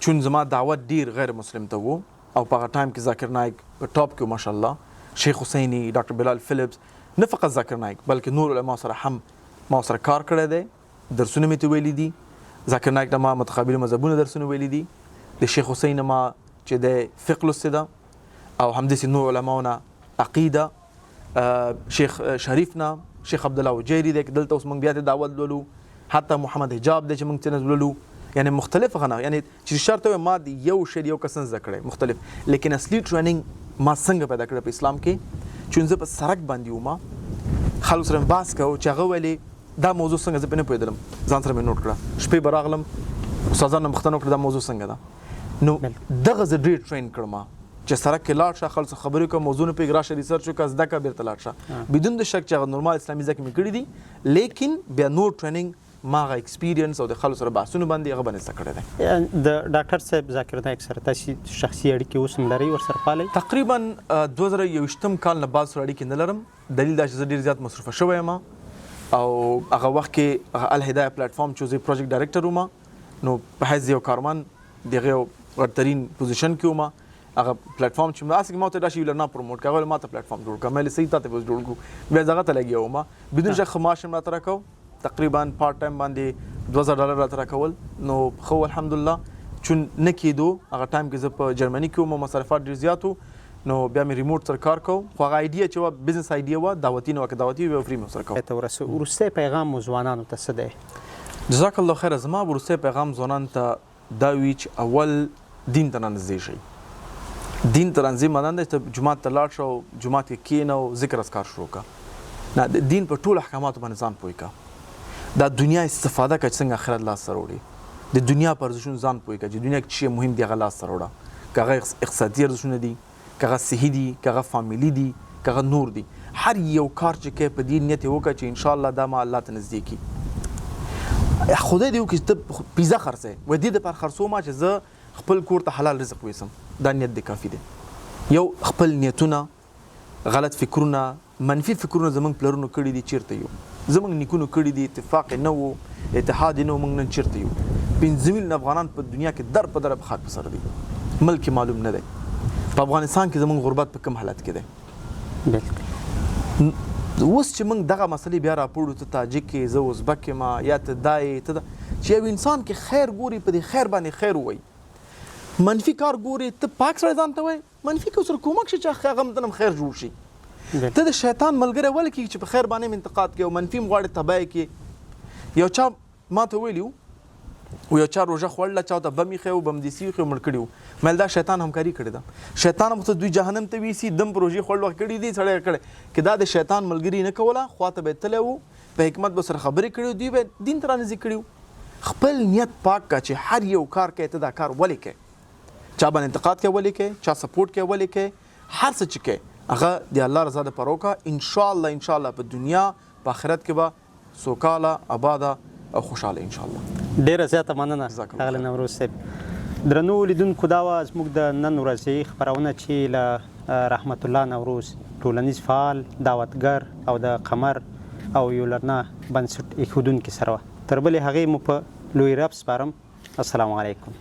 چون زما دعوت ډیر غیر مسلم ته و او په هغه ټایم کې ذاکر نایک په ټاپ کې ماشاءالله شیخ حسیني ډاکټر بلال فلپس نه فقط ذاکر نایک بلکې نور علما سره هم ما سره کار کړی دی درسونه مې ته ویلي دي ذاکر نایک نه ما متقابل مذهبونه درسونه ویلي دي د شیخ حسین نه ما چې د فقه لوستی ده او همداسې نور علماو نه عقیده شیخ شریف نه شیخ عبدالله وجیري دی دلته اوس موږ بیا ته دعوت لولو حتی محمد حجاب دی چې موږ ته لولو یعنی مختلف غنه یعنی چې شرط ما یو شی یو کسن زکړې مختلف لیکن اصلي ټریننګ ما څنګه پیدا کړ په اسلام کې چې زه په سرک باندې وم خلک سره باس کوو چې هغه ویلې دا موضوع څنګه زه په نه پوهېدلم ځان سره مې نوٹ کړه شپې به راغلم استادانو مختنه وکړه دا موضوع څنګه ده نو دغه زه ډېر ټرین کړم چې سرک کې لاړ شه خلک خبرې کوه موضوع نه پوهېږي راشه ریسرچ وکړه زده کړه بېرته لاړ شه بدون د شک چې هغه نورمال اسلامي زده کړې مې کړي دي لیکن بیا نور ټریننګ ما هغه ایکسپیرینس او د خلکو سره بحثونه باندې هغه باندې زده کړی دی د ډاکټر صاحب ذاکر نایک سره تاسې شخصي اړیکې اوس هم لرئ ورسره پالئ تقریبا 2021 کال نه بعد سره اړیکې نه لرم دلیل دا چې زه ډېر زیات مصروفه شوی یم او هغه وخت کې هغه الهدایه پلیټفارم چې زه پروجیکټ ډایرکټر وم نو په حیث یو کارمن دغه یو غټترین پوزیشن کې وم هغه پلیټفارم چې ماسک ما ته راشي ویل نه پروموټ کوي ما ته پلیټفارم جوړ کړم مې صحیح ته جوړ کو بیا ځای ته لګیا وم بدون شک خماش ما تر کو تقریبا پارت ټایم باندې $2000 راته راکول نو خو الحمدلله چون نه کېدو هغه ټایم کې زه په جرمني کې وم مصرفات ډېر زیات نو بیا مې ریموټ سره کار کوم خو هغه ایډیا چې وه بزنس ایډیا وه دعوتي نه وه که دعوتي وي فری مې سره کوم وروستی پیغام مو ځوانانو ته څه دی جزاک الله خیره زما وروستی پیغام ځوانانو ته دا وي چې اول دین ته رانږدې شئ دین ته رانږدې معنا ده چې جومات ته لاړ شه او جومات کې کښېنه او ذکر اذکار شروع کړه نه د دین په ټولو احکاماتو باندې ځان پوه کړه دا دنیا استفاده کړه چې څنګه آخرت لاس سره وړي د دنیا په ارزښتونو ځان پوه کړه چې دنیا کې چې مهم دي هغه لاس سره وړه که هغه اقتصادي ارزښتونه دي که هغه صحي دي که هغه فامیلي دي که هغه نور دي هر یو کار چې کوې په دې نیت یې وکړه چې انشاءالله دا ما الله ته نږدې کړي خدای دې وکړي چې ته پیزا خرڅوې وایي دې دپاره خرڅوم چې زه خپل کور ته حلال رزق ویسم دا نیت دې کافي دی یو خپل نیتونه غلط فکرونه منفي فکرونه زموږ پلرونو کړي دي چیرته یو زموږ نیکونو کړي دي اتفاق نه و اتحاد نه و موږ نن چیرته یو 5 ملیون افغانان په دنیا کې در په در په خاک په سر دي ملک معلوم نه دی په افغانستان کې زموږ غربت په کوم حالت کې دی اوس چې موږ دغه مسلې بیا راپورو ته تاجک کې زه ازبک یم یا ته دا یې ته چې یو انسان کې خیر ګوري په دې خیر باندې خیر ووایي منفي کار ګوري ته پاک سړی ځان ته وایي منفي کې سره کومک شي چې هغه مدنم خیر جوړ شي ته د شیطان ملګری ولې کېږي چې په خیر باندې انتقاد کوي او منفي م غواړي تباه کړي یو چا ما ته ویلي و یو چا روژه خوړله چا ته بم ایښی و بم دیسي ایښی و مړ کړي و مل دا شیطان همکاري کړې ده شیطان هم ته دوی جهنم ته ویسي دم په روژې خوړل وخت کړي دي سړی کړی که دا د شیطان ملګري نه کوله خوا ته به یې تللی و په حکمت به سره خبرې کړي دوی به دین ته رانږدې کړي خپل نیت پاک کړه چې هر یو کار کوې ته دا کار ولې کوې چا باندې انتقاد کوې ولې کوې چا سپورټ کوې ولې کوې هر څه چې کوې هغه د الله رضا دپاره وکړه انشاءالله په دنیا په آخرت کې به سوکاله آباده او خوشحاله انشاءالله ډېره زیاته مننه ښاغلی نوروز صاحب درنو لیدونکو دا وه زموږ د نن ورځې خپرونه چې له رحمت الله نوروز ټولنیز فعال دعوتګر او د قمر او یولرنا بنسټ ایښودونکي سره وه. تر بلې هغې مو په لوی رب سپارم. السلام علیکم.